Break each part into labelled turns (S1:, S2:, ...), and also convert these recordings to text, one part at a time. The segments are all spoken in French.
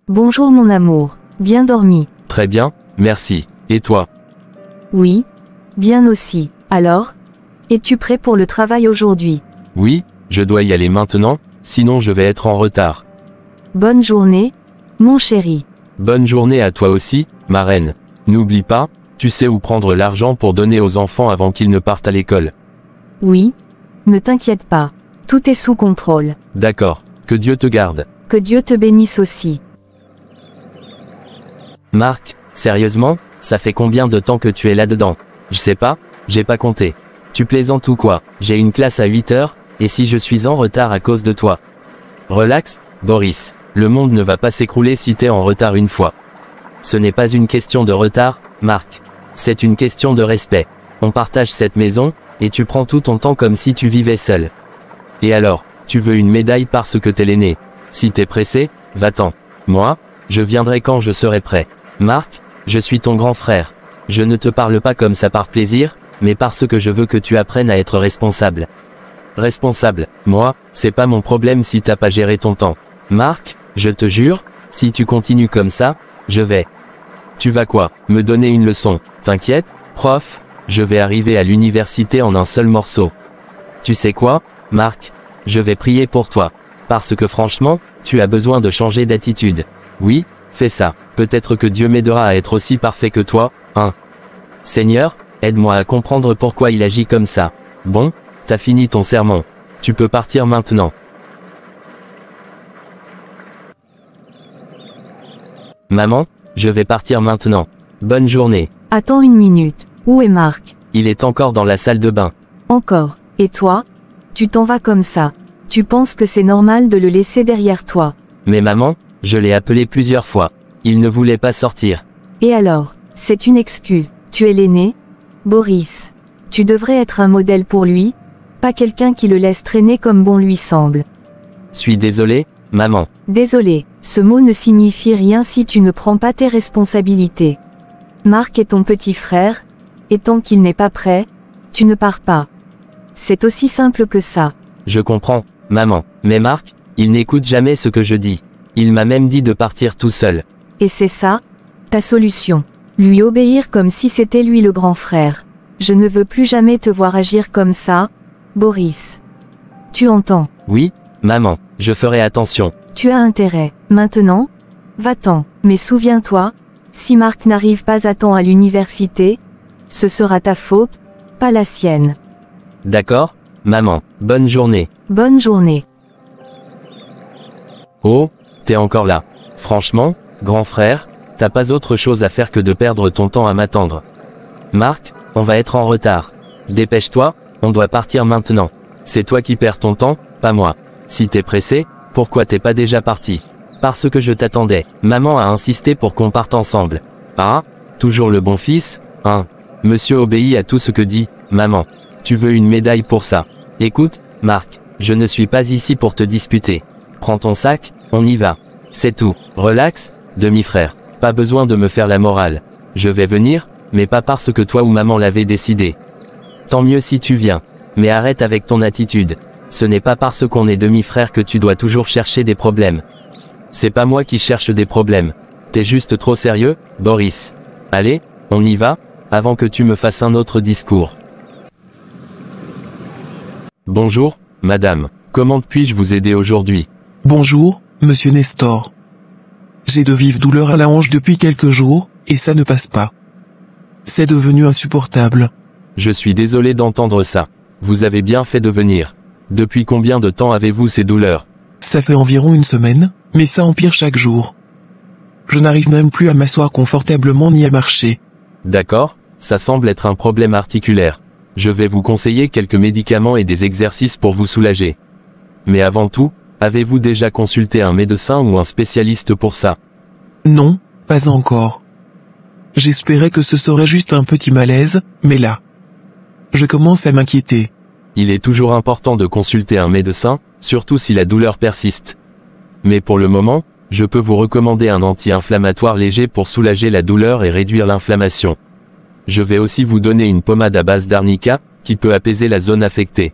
S1: Bonjour mon amour, bien dormi?
S2: Très bien, merci. Et toi?
S1: Oui, bien aussi. Alors, es-tu prêt pour le travail aujourd'hui?
S2: Oui, je dois y aller maintenant, sinon je vais être en retard.
S1: Bonne journée, mon chéri.
S2: Bonne journée à toi aussi, ma reine. N'oublie pas, tu sais où prendre l'argent pour donner aux enfants avant qu'ils ne partent à l'école.
S1: Oui, ne t'inquiète pas, tout est sous contrôle.
S2: D'accord, que Dieu te garde.
S1: Que Dieu te bénisse aussi.
S2: Marc, sérieusement, ça fait combien de temps que tu es là-dedans? Je sais pas, j'ai pas compté. Tu plaisantes ou quoi? J'ai une classe à 8 heures, et si je suis en retard à cause de toi? Relax, Boris, le monde ne va pas s'écrouler si t'es en retard une fois. Ce n'est pas une question de retard, Marc. C'est une question de respect. On partage cette maison, et tu prends tout ton temps comme si tu vivais seul. Et alors, tu veux une médaille parce que t'es l'aîné? Si t'es pressé, va-t'en. Moi, je viendrai quand je serai prêt. Marc, je suis ton grand frère. Je ne te parle pas comme ça par plaisir, mais parce que je veux que tu apprennes à être responsable. Responsable, moi, c'est pas mon problème si t'as pas géré ton temps. Marc, je te jure, si tu continues comme ça, je vais. Tu vas quoi, me donner une leçon? T'inquiète, prof, je vais arriver à l'université en un seul morceau. Tu sais quoi, Marc? Je vais prier pour toi. Parce que franchement, tu as besoin de changer d'attitude. Oui, fais ça. Peut-être que Dieu m'aidera à être aussi parfait que toi, hein. Seigneur, aide-moi à comprendre pourquoi il agit comme ça. Bon, t'as fini ton sermon. Tu peux partir maintenant. Maman, je vais partir maintenant. Bonne journée.
S1: Attends une minute, où est Marc?
S2: Il est encore dans la salle de bain.
S1: Encore, et toi? Tu t'en vas comme ça. Tu penses que c'est normal de le laisser derrière toi?
S2: Mais maman, je l'ai appelé plusieurs fois. Il ne voulait pas sortir.
S1: Et alors, c'est une excuse. Tu es l'aîné? Boris. Tu devrais être un modèle pour lui, pas quelqu'un qui le laisse traîner comme bon lui semble.
S2: Suis désolé, maman.
S1: Désolé, ce mot ne signifie rien si tu ne prends pas tes responsabilités. Marc est ton petit frère, et tant qu'il n'est pas prêt, tu ne pars pas. C'est aussi simple que ça.
S2: Je comprends, maman. Mais Marc, il n'écoute jamais ce que je dis. Il m'a même dit de partir tout seul.
S1: Et c'est ça, ta solution. Lui obéir comme si c'était lui le grand frère. Je ne veux plus jamais te voir agir comme ça, Boris. Tu entends?
S2: Oui, maman, je ferai attention.
S1: Tu as intérêt. Maintenant? Va-t'en. Mais souviens-toi, si Marc n'arrive pas à temps à l'université, ce sera ta faute, pas la sienne.
S2: D'accord, maman. Bonne journée.
S1: Bonne journée.
S2: Oh, t'es encore là. Franchement, grand frère, t'as pas autre chose à faire que de perdre ton temps à m'attendre. Marc, on va être en retard. Dépêche-toi, on doit partir maintenant. C'est toi qui perds ton temps, pas moi. Si t'es pressé, pourquoi t'es pas déjà parti? Parce que je t'attendais. Maman a insisté pour qu'on parte ensemble. Ah, toujours le bon fils, hein? Monsieur obéit à tout ce que dit maman. Tu veux une médaille pour ça? Écoute, Marc, je ne suis pas ici pour te disputer. Prends ton sac, on y va. C'est tout. Relax, demi-frère. Pas besoin de me faire la morale. Je vais venir, mais pas parce que toi ou maman l'avez décidé. Tant mieux si tu viens. Mais arrête avec ton attitude. Ce n'est pas parce qu'on est demi-frère que tu dois toujours chercher des problèmes. C'est pas moi qui cherche des problèmes. T'es juste trop sérieux, Boris. Allez, on y va, avant que tu me fasses un autre discours. Bonjour, madame. Comment puis-je vous aider aujourd'hui?
S3: Bonjour, monsieur Nestor. J'ai de vives douleurs à la hanche depuis quelques jours, et ça ne passe pas. C'est devenu insupportable.
S2: Je suis désolé d'entendre ça. Vous avez bien fait de venir. Depuis combien de temps avez-vous ces douleurs?
S3: Ça fait environ une semaine, mais ça empire chaque jour. Je n'arrive même plus à m'asseoir confortablement ni à marcher.
S2: D'accord, ça semble être un problème articulaire. Je vais vous conseiller quelques médicaments et des exercices pour vous soulager. Mais avant tout, avez-vous déjà consulté un médecin ou un spécialiste pour ça?
S3: Non, pas encore. J'espérais que ce serait juste un petit malaise, mais là, je commence à m'inquiéter.
S2: Il est toujours important de consulter un médecin, surtout si la douleur persiste. Mais pour le moment, je peux vous recommander un anti-inflammatoire léger pour soulager la douleur et réduire l'inflammation. Je vais aussi vous donner une pommade à base d'arnica, qui peut apaiser la zone affectée.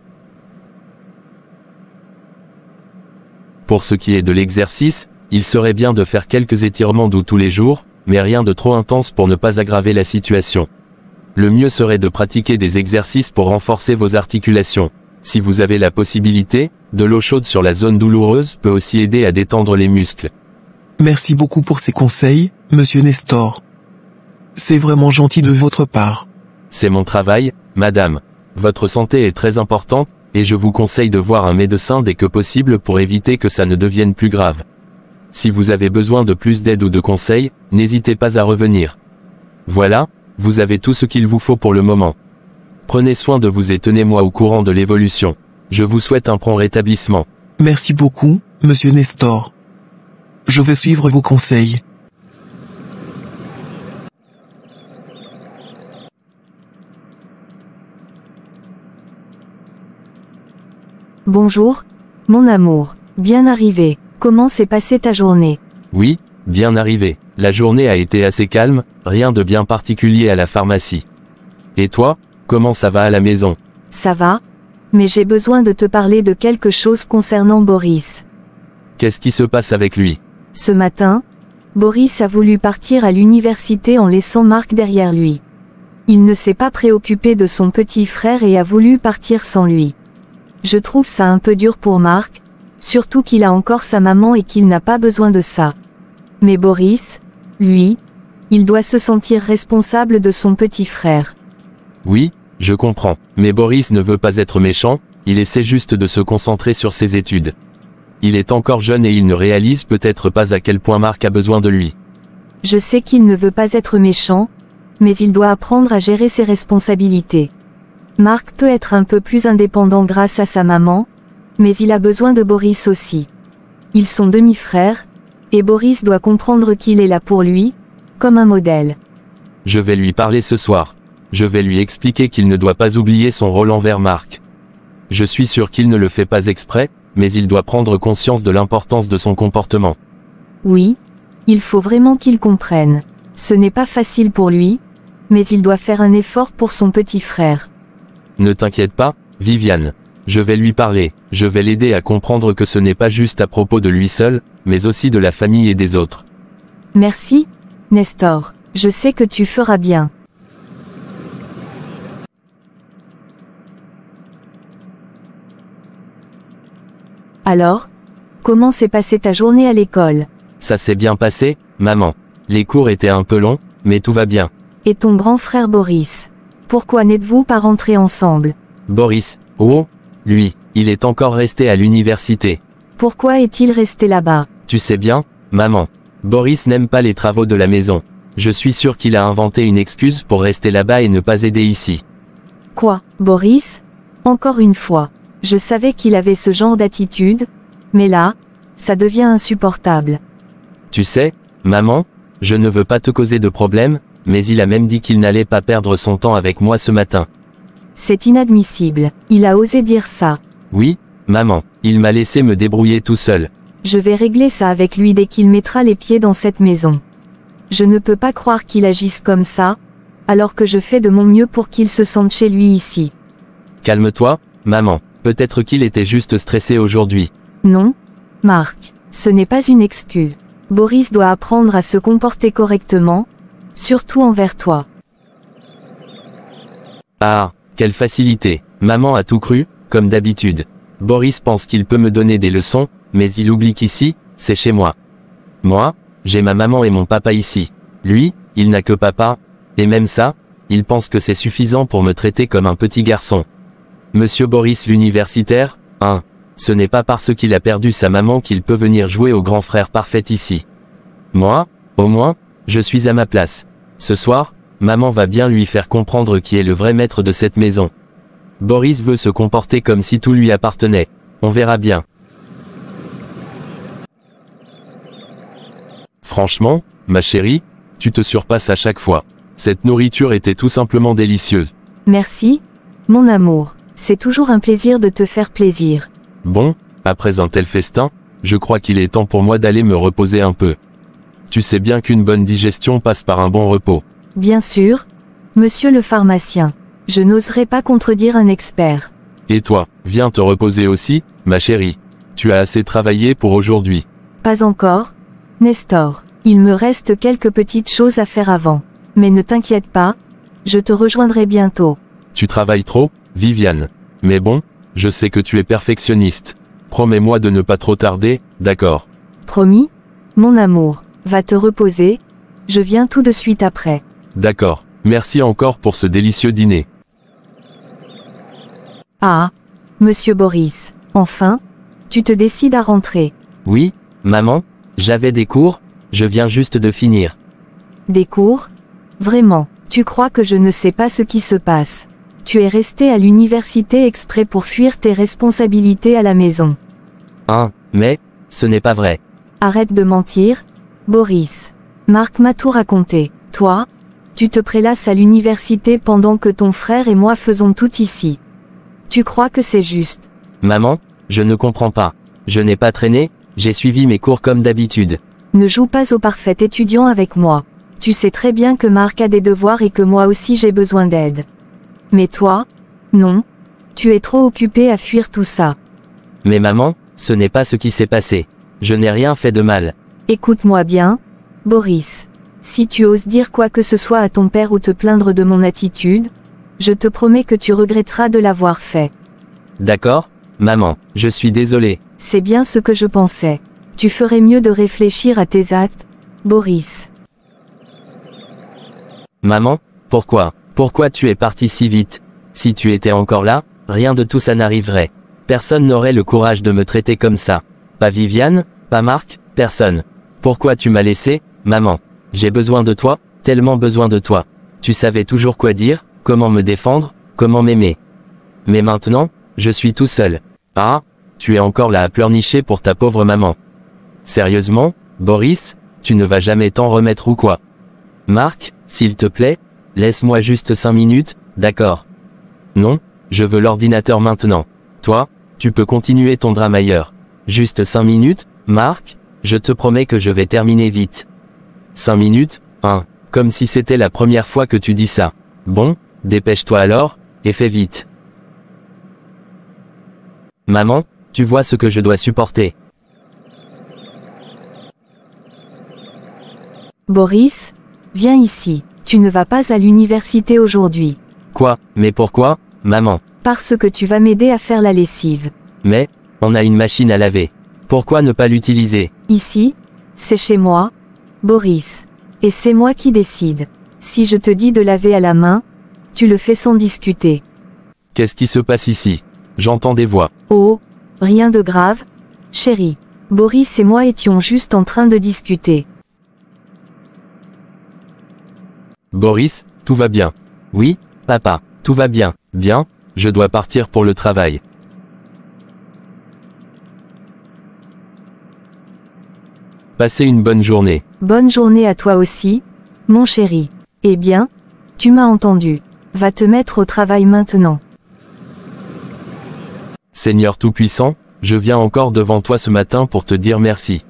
S2: Pour ce qui est de l'exercice, Il serait bien de faire quelques étirements doux tous les jours, mais rien de trop intense pour ne pas aggraver la situation. Le mieux serait de pratiquer des exercices pour renforcer vos articulations. Si vous avez la possibilité, de l'eau chaude sur la zone douloureuse peut aussi aider à détendre les muscles.
S3: Merci beaucoup pour ces conseils, monsieur Nestor. C'est vraiment gentil de votre part.
S2: C'est mon travail, madame. Votre santé est très importante, et je vous conseille de voir un médecin dès que possible pour éviter que ça ne devienne plus grave. Si vous avez besoin de plus d'aide ou de conseils, n'hésitez pas à revenir. Voilà, vous avez tout ce qu'il vous faut pour le moment. Prenez soin de vous et tenez-moi au courant de l'évolution. Je vous souhaite un prompt rétablissement.
S3: Merci beaucoup, monsieur Nestor. Je vais suivre vos conseils.
S1: Bonjour, mon amour. Bien arrivé. Comment s'est passée ta journée?
S2: Oui, bien arrivé. La journée a été assez calme, rien de bien particulier à la pharmacie. Et toi, comment ça va à la maison?
S1: Ça va, mais j'ai besoin de te parler de quelque chose concernant Boris.
S2: Qu'est-ce qui se passe avec lui?
S1: Ce matin, Boris a voulu partir à l'université en laissant Marc derrière lui. Il ne s'est pas préoccupé de son petit frère et a voulu partir sans lui. Je trouve ça un peu dur pour Marc, surtout qu'il a encore sa maman et qu'il n'a pas besoin de ça. Mais Boris, lui, il doit se sentir responsable de son petit frère.
S2: Oui, je comprends. Mais Boris ne veut pas être méchant, il essaie juste de se concentrer sur ses études. Il est encore jeune et il ne réalise peut-être pas à quel point Marc a besoin de lui.
S1: Je sais qu'il ne veut pas être méchant, mais il doit apprendre à gérer ses responsabilités. Marc peut être un peu plus indépendant grâce à sa maman, mais il a besoin de Boris aussi. Ils sont demi-frères, et Boris doit comprendre qu'il est là pour lui, comme un modèle.
S2: Je vais lui parler ce soir. Je vais lui expliquer qu'il ne doit pas oublier son rôle envers Marc. Je suis sûr qu'il ne le fait pas exprès, mais il doit prendre conscience de l'importance de son comportement.
S1: Oui, il faut vraiment qu'il comprenne. Ce n'est pas facile pour lui, mais il doit faire un effort pour son petit frère.
S2: Ne t'inquiète pas, Viviane. Je vais lui parler, je vais l'aider à comprendre que ce n'est pas juste à propos de lui seul, mais aussi de la famille et des autres.
S1: Merci, Nestor. Je sais que tu feras bien. Alors, comment s'est passée ta journée à l'école?
S2: Ça s'est bien passé, maman. Les cours étaient un peu longs, mais tout va bien.
S1: Et ton grand frère Boris? Pourquoi n'êtes-vous pas rentrés ensemble?
S2: Boris, oh, lui, il est encore resté à l'université.
S1: Pourquoi est-il resté là-bas?
S2: Tu sais bien, maman. Boris n'aime pas les travaux de la maison. Je suis sûr qu'il a inventé une excuse pour rester là-bas et ne pas aider ici.
S1: Quoi, Boris? Encore une fois. Je savais qu'il avait ce genre d'attitude, mais là, ça devient insupportable.
S2: Tu sais, maman, je ne veux pas te causer de problème, mais il a même dit qu'il n'allait pas perdre son temps avec moi ce matin.
S1: C'est inadmissible. Il a osé dire ça.
S2: Oui, maman, il m'a laissé me débrouiller tout seul.
S1: Je vais régler ça avec lui dès qu'il mettra les pieds dans cette maison. Je ne peux pas croire qu'il agisse comme ça, alors que je fais de mon mieux pour qu'il se sente chez lui ici.
S2: Calme-toi, maman, peut-être qu'il était juste stressé aujourd'hui.
S1: Non, Marc, ce n'est pas une excuse. Boris doit apprendre à se comporter correctement, surtout envers toi.
S2: Ah, quelle facilité. Maman a tout cru, comme d'habitude. Boris pense qu'il peut me donner des leçons, mais il oublie qu'ici, c'est chez moi. Moi, j'ai ma maman et mon papa ici. Lui, il n'a que papa, et même ça, il pense que c'est suffisant pour me traiter comme un petit garçon. Monsieur Boris l'universitaire, hein, ce n'est pas parce qu'il a perdu sa maman qu'il peut venir jouer au grand frère parfait ici. Moi, au moins, je suis à ma place. Ce soir, maman va bien lui faire comprendre qui est le vrai maître de cette maison. Boris veut se comporter comme si tout lui appartenait. On verra bien. Franchement, ma chérie, tu te surpasses à chaque fois. Cette nourriture était tout simplement délicieuse.
S1: Merci, mon amour. C'est toujours un plaisir de te faire plaisir.
S2: Bon, après un tel festin, je crois qu'il est temps pour moi d'aller me reposer un peu. Tu sais bien qu'une bonne digestion passe par un bon repos.
S1: Bien sûr, monsieur le pharmacien. Je n'oserais pas contredire un expert.
S2: Et toi, viens te reposer aussi, ma chérie. Tu as assez travaillé pour aujourd'hui.
S1: Pas encore, Nestor, il me reste quelques petites choses à faire avant. Mais ne t'inquiète pas, je te rejoindrai bientôt.
S4: Tu travailles trop, Viviane. Mais bon, je sais que tu es perfectionniste. Promets-moi de ne pas trop tarder, d'accord?
S1: Promis? Mon amour, va te reposer, je viens tout de suite après.
S4: D'accord. Merci encore pour ce délicieux dîner.
S1: Ah, monsieur Boris, enfin, tu te décides à rentrer.
S2: Oui, maman, j'avais des cours, je viens juste de finir.
S1: Des cours? Vraiment, tu crois que je ne sais pas ce qui se passe? Tu es resté à l'université exprès pour fuir tes responsabilités à la maison.
S2: Mais, ce n'est pas vrai.
S1: Arrête de mentir, Boris. Marc m'a tout raconté. Toi, tu te prélasses à l'université pendant que ton frère et moi faisons tout ici. Tu crois que c'est juste?
S2: Maman, je ne comprends pas. Je n'ai pas traîné, j'ai suivi mes cours comme d'habitude.
S1: Ne joue pas au parfait étudiant avec moi. Tu sais très bien que Marc a des devoirs et que moi aussi j'ai besoin d'aide. Mais toi? Non. Tu es trop occupé à fuir tout ça.
S2: Mais maman, ce n'est pas ce qui s'est passé. Je n'ai rien fait de mal.
S1: Écoute-moi bien, Boris. Si tu oses dire quoi que ce soit à ton père ou te plaindre de mon attitude, je te promets que tu regretteras de l'avoir fait.
S2: D'accord, maman, je suis désolé.
S1: C'est bien ce que je pensais. Tu ferais mieux de réfléchir à tes actes, Boris.
S2: Maman, pourquoi tu es parti si vite? Si tu étais encore là, rien de tout ça n'arriverait. Personne n'aurait le courage de me traiter comme ça. Pas Viviane, pas Marc, personne. Pourquoi tu m'as laissé, maman? J'ai besoin de toi, tellement besoin de toi. Tu savais toujours quoi dire, comment me défendre, comment m'aimer. Mais maintenant, je suis tout seul. Ah, tu es encore là à pleurnicher pour ta pauvre maman. Sérieusement, Boris, tu ne vas jamais t'en remettre ou quoi? Marc, s'il te plaît, laisse-moi juste 5 minutes, d'accord? Non, je veux l'ordinateur maintenant. Toi, tu peux continuer ton drame ailleurs. Juste 5 minutes, Marc, je te promets que je vais terminer vite. 5 minutes, comme si c'était la première fois que tu dis ça. Bon, dépêche-toi alors, et fais vite. Maman, tu vois ce que je dois supporter.
S1: Boris, viens ici. Tu ne vas pas à l'université aujourd'hui.
S2: Quoi, mais pourquoi, maman?
S1: Parce que tu vas m'aider à faire la lessive.
S2: Mais, on a une machine à laver. Pourquoi ne pas l'utiliser?
S1: Ici, c'est chez moi, Boris. Et c'est moi qui décide. Si je te dis de laver à la main, tu le fais sans discuter.
S4: Qu'est-ce qui se passe ici? J'entends des voix.
S1: Oh, rien de grave, chérie. Boris et moi étions juste en train de discuter.
S4: Boris, tout va bien.
S2: Oui, papa, tout va bien.
S4: Bien, je dois partir pour le travail. Passez une bonne journée.
S1: Bonne journée à toi aussi, mon chéri. Eh bien, tu m'as entendu. Va te mettre au travail maintenant.
S4: Seigneur Tout-Puissant, je viens encore devant toi ce matin pour te dire merci.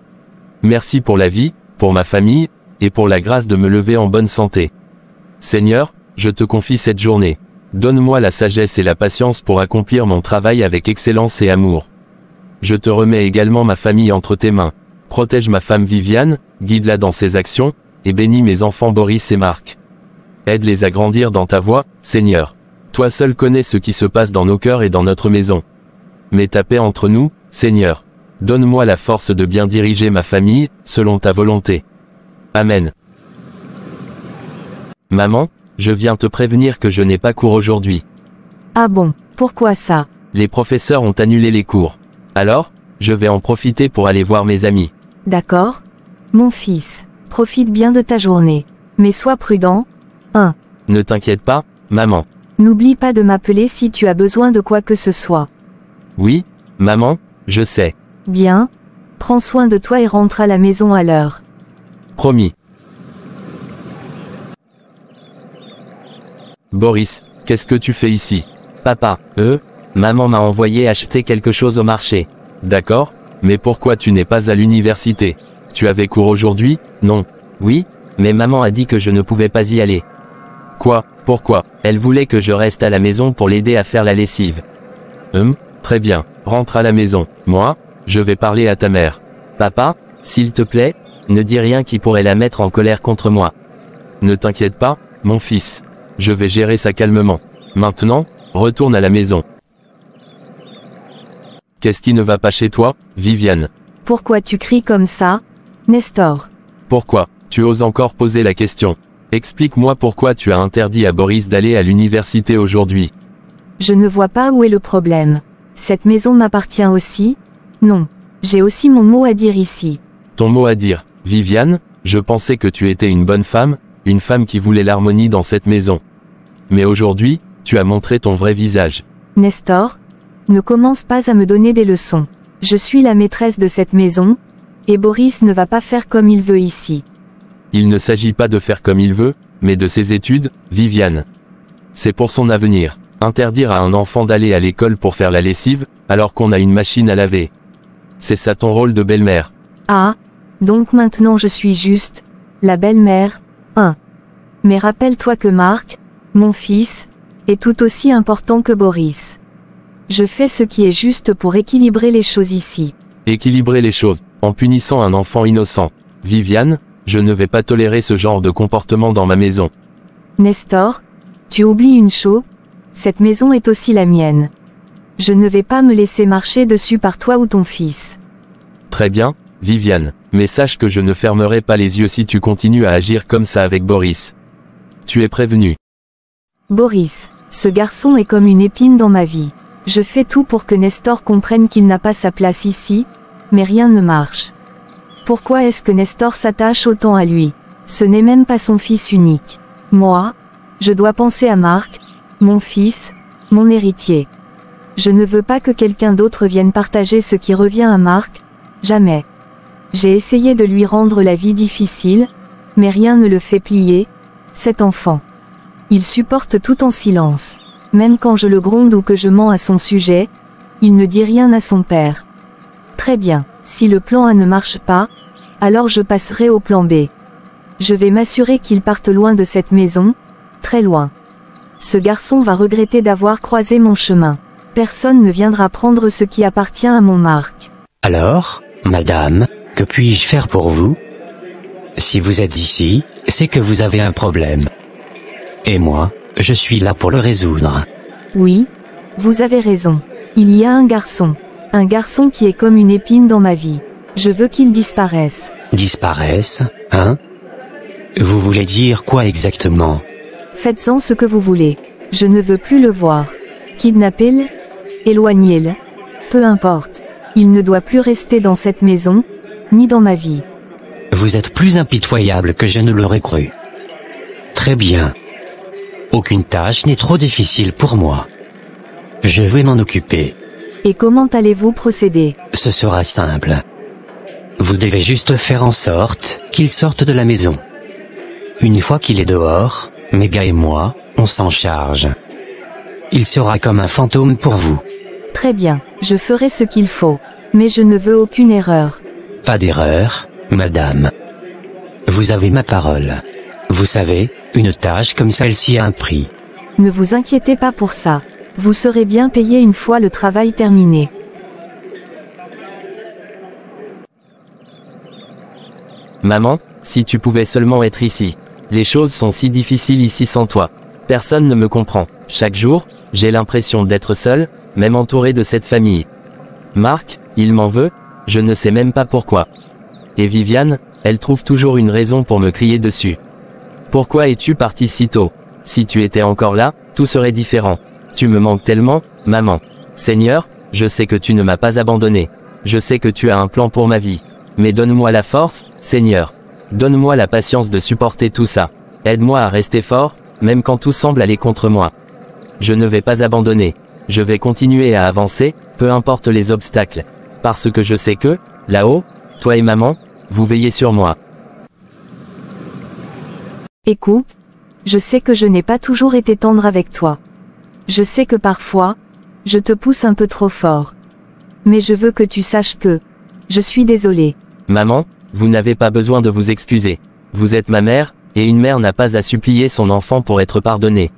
S4: Merci pour la vie, pour ma famille, et pour la grâce de me lever en bonne santé. Seigneur, je te confie cette journée. Donne-moi la sagesse et la patience pour accomplir mon travail avec excellence et amour. Je te remets également ma famille entre tes mains. Protège ma femme Viviane, guide-la dans ses actions, et bénis mes enfants Boris et Marc. Aide-les à grandir dans ta voie, Seigneur. Toi seul connais ce qui se passe dans nos cœurs et dans notre maison. Mets ta paix entre nous, Seigneur. Donne-moi la force de bien diriger ma famille, selon ta volonté. Amen. Maman, je viens te prévenir que je n'ai pas cours aujourd'hui.
S1: Ah bon, pourquoi ça?
S2: Les professeurs ont annulé les cours. Alors, je vais en profiter pour aller voir mes amis.
S1: D'accord? Mon fils, profite bien de ta journée. Mais sois prudent.
S2: Ne t'inquiète pas, maman.
S1: N'oublie pas de m'appeler si tu as besoin de quoi que ce soit.
S2: Oui, maman, je sais.
S1: Bien. Prends soin de toi et rentre à la maison à l'heure.
S2: Promis.
S4: Boris, qu'est-ce que tu fais ici?
S2: Papa, maman m'a envoyé acheter quelque chose au marché.
S4: D'accord, mais pourquoi tu n'es pas à l'université? Tu avais cours aujourd'hui, non?
S2: Oui, mais maman a dit que je ne pouvais pas y aller.
S4: Quoi? Pourquoi?
S2: Elle voulait que je reste à la maison pour l'aider à faire la lessive.
S4: Très bien, rentre à la maison. Moi, je vais parler à ta mère.
S2: Papa, s'il te plaît, Ne dis rien qui pourrait la mettre en colère contre moi.
S4: Ne t'inquiète pas, mon fils. Je vais gérer ça calmement. Maintenant, retourne à la maison. Qu'est-ce qui ne va pas chez toi, Viviane?
S1: Pourquoi tu cries comme ça, Nestor?
S4: Pourquoi? Tu oses encore poser la question. Explique-moi pourquoi tu as interdit à Boris d'aller à l'université aujourd'hui.
S1: Je ne vois pas où est le problème. Cette maison m'appartient aussi? Non. J'ai aussi mon mot à dire ici.
S4: Ton mot à dire, Viviane, je pensais que tu étais une bonne femme, une femme qui voulait l'harmonie dans cette maison. Mais aujourd'hui, tu as montré ton vrai visage.
S1: Nestor, ne commence pas à me donner des leçons. Je suis la maîtresse de cette maison, et Boris ne va pas faire comme il veut ici.
S4: Il ne s'agit pas de faire comme il veut, mais de ses études, Viviane. C'est pour son avenir. Interdire à un enfant d'aller à l'école pour faire la lessive, alors qu'on a une machine à laver. C'est ça ton rôle de belle-mère.
S1: Ah, donc maintenant je suis juste la belle-mère, hein. Mais rappelle-toi que Marc, mon fils, est tout aussi important que Boris. Je fais ce qui est juste pour équilibrer les choses ici.
S4: Équilibrer les choses, en punissant un enfant innocent. Viviane, je ne vais pas tolérer ce genre de comportement dans ma maison.
S1: Nestor, tu oublies une chose, cette maison est aussi la mienne. Je ne vais pas me laisser marcher dessus par toi ou ton fils.
S4: Très bien, Viviane, mais sache que je ne fermerai pas les yeux si tu continues à agir comme ça avec Boris. Tu es prévenu.
S1: Boris, ce garçon est comme une épine dans ma vie. Je fais tout pour que Nestor comprenne qu'il n'a pas sa place ici, mais rien ne marche. Pourquoi est-ce que Nestor s'attache autant à lui? Ce n'est même pas son fils unique. Moi, je dois penser à Marc, mon fils, mon héritier. Je ne veux pas que quelqu'un d'autre vienne partager ce qui revient à Marc, jamais. J'ai essayé de lui rendre la vie difficile, mais rien ne le fait plier, cet enfant. Il supporte tout en silence. Même quand je le gronde ou que je mens à son sujet, il ne dit rien à son père. Très bien, si le plan A ne marche pas, alors je passerai au plan B. Je vais m'assurer qu'il parte loin de cette maison, très loin. Ce garçon va regretter d'avoir croisé mon chemin. Personne ne viendra prendre ce qui appartient à mon Marc.
S5: Alors, madame, que puis-je faire pour vous? Si vous êtes ici, c'est que vous avez un problème. Et moi, je suis là pour le résoudre.
S1: Oui, vous avez raison. Il y a un garçon qui est comme une épine dans ma vie. Je veux qu'il disparaisse.
S5: Disparaisse, hein? Vous voulez dire quoi exactement?
S1: Faites-en ce que vous voulez. Je ne veux plus le voir. Kidnappez-le, éloignez-le. Peu importe. Il ne doit plus rester dans cette maison, ni dans ma vie.
S5: Vous êtes plus impitoyable que je ne l'aurais cru. Très bien. Aucune tâche n'est trop difficile pour moi. Je vais m'en occuper.
S1: Et comment allez-vous procéder?
S5: Ce sera simple. Vous devez juste faire en sorte qu'il sorte de la maison. Une fois qu'il est dehors, Méga et moi, on s'en charge. Il sera comme un fantôme pour vous.
S1: Très bien, je ferai ce qu'il faut. Mais je ne veux aucune erreur.
S5: Pas d'erreur, madame. Vous avez ma parole. Vous savez, une tâche comme celle-ci a un prix.
S1: Ne vous inquiétez pas pour ça. Vous serez bien payé une fois le travail terminé.
S2: Maman, si tu pouvais seulement être ici. Les choses sont si difficiles ici sans toi. Personne ne me comprend. Chaque jour, j'ai l'impression d'être seul, même entouré de cette famille. Marc, il m'en veut, je ne sais même pas pourquoi. Et Viviane, elle trouve toujours une raison pour me crier dessus. Pourquoi es-tu parti si tôt? Si tu étais encore là, tout serait différent. Tu me manques tellement, maman. Seigneur, je sais que tu ne m'as pas abandonné. Je sais que tu as un plan pour ma vie. Mais donne-moi la force, Seigneur. Donne-moi la patience de supporter tout ça. Aide-moi à rester fort, même quand tout semble aller contre moi. Je ne vais pas abandonner. Je vais continuer à avancer, peu importe les obstacles. Parce que je sais que, là-haut, toi et maman, vous veillez sur moi.
S1: Écoute, je sais que je n'ai pas toujours été tendre avec toi. Je sais que parfois, je te pousse un peu trop fort. Mais je veux que tu saches que, je suis désolée.
S2: Maman, vous n'avez pas besoin de vous excuser. Vous êtes ma mère, et une mère n'a pas à supplier son enfant pour être pardonnée.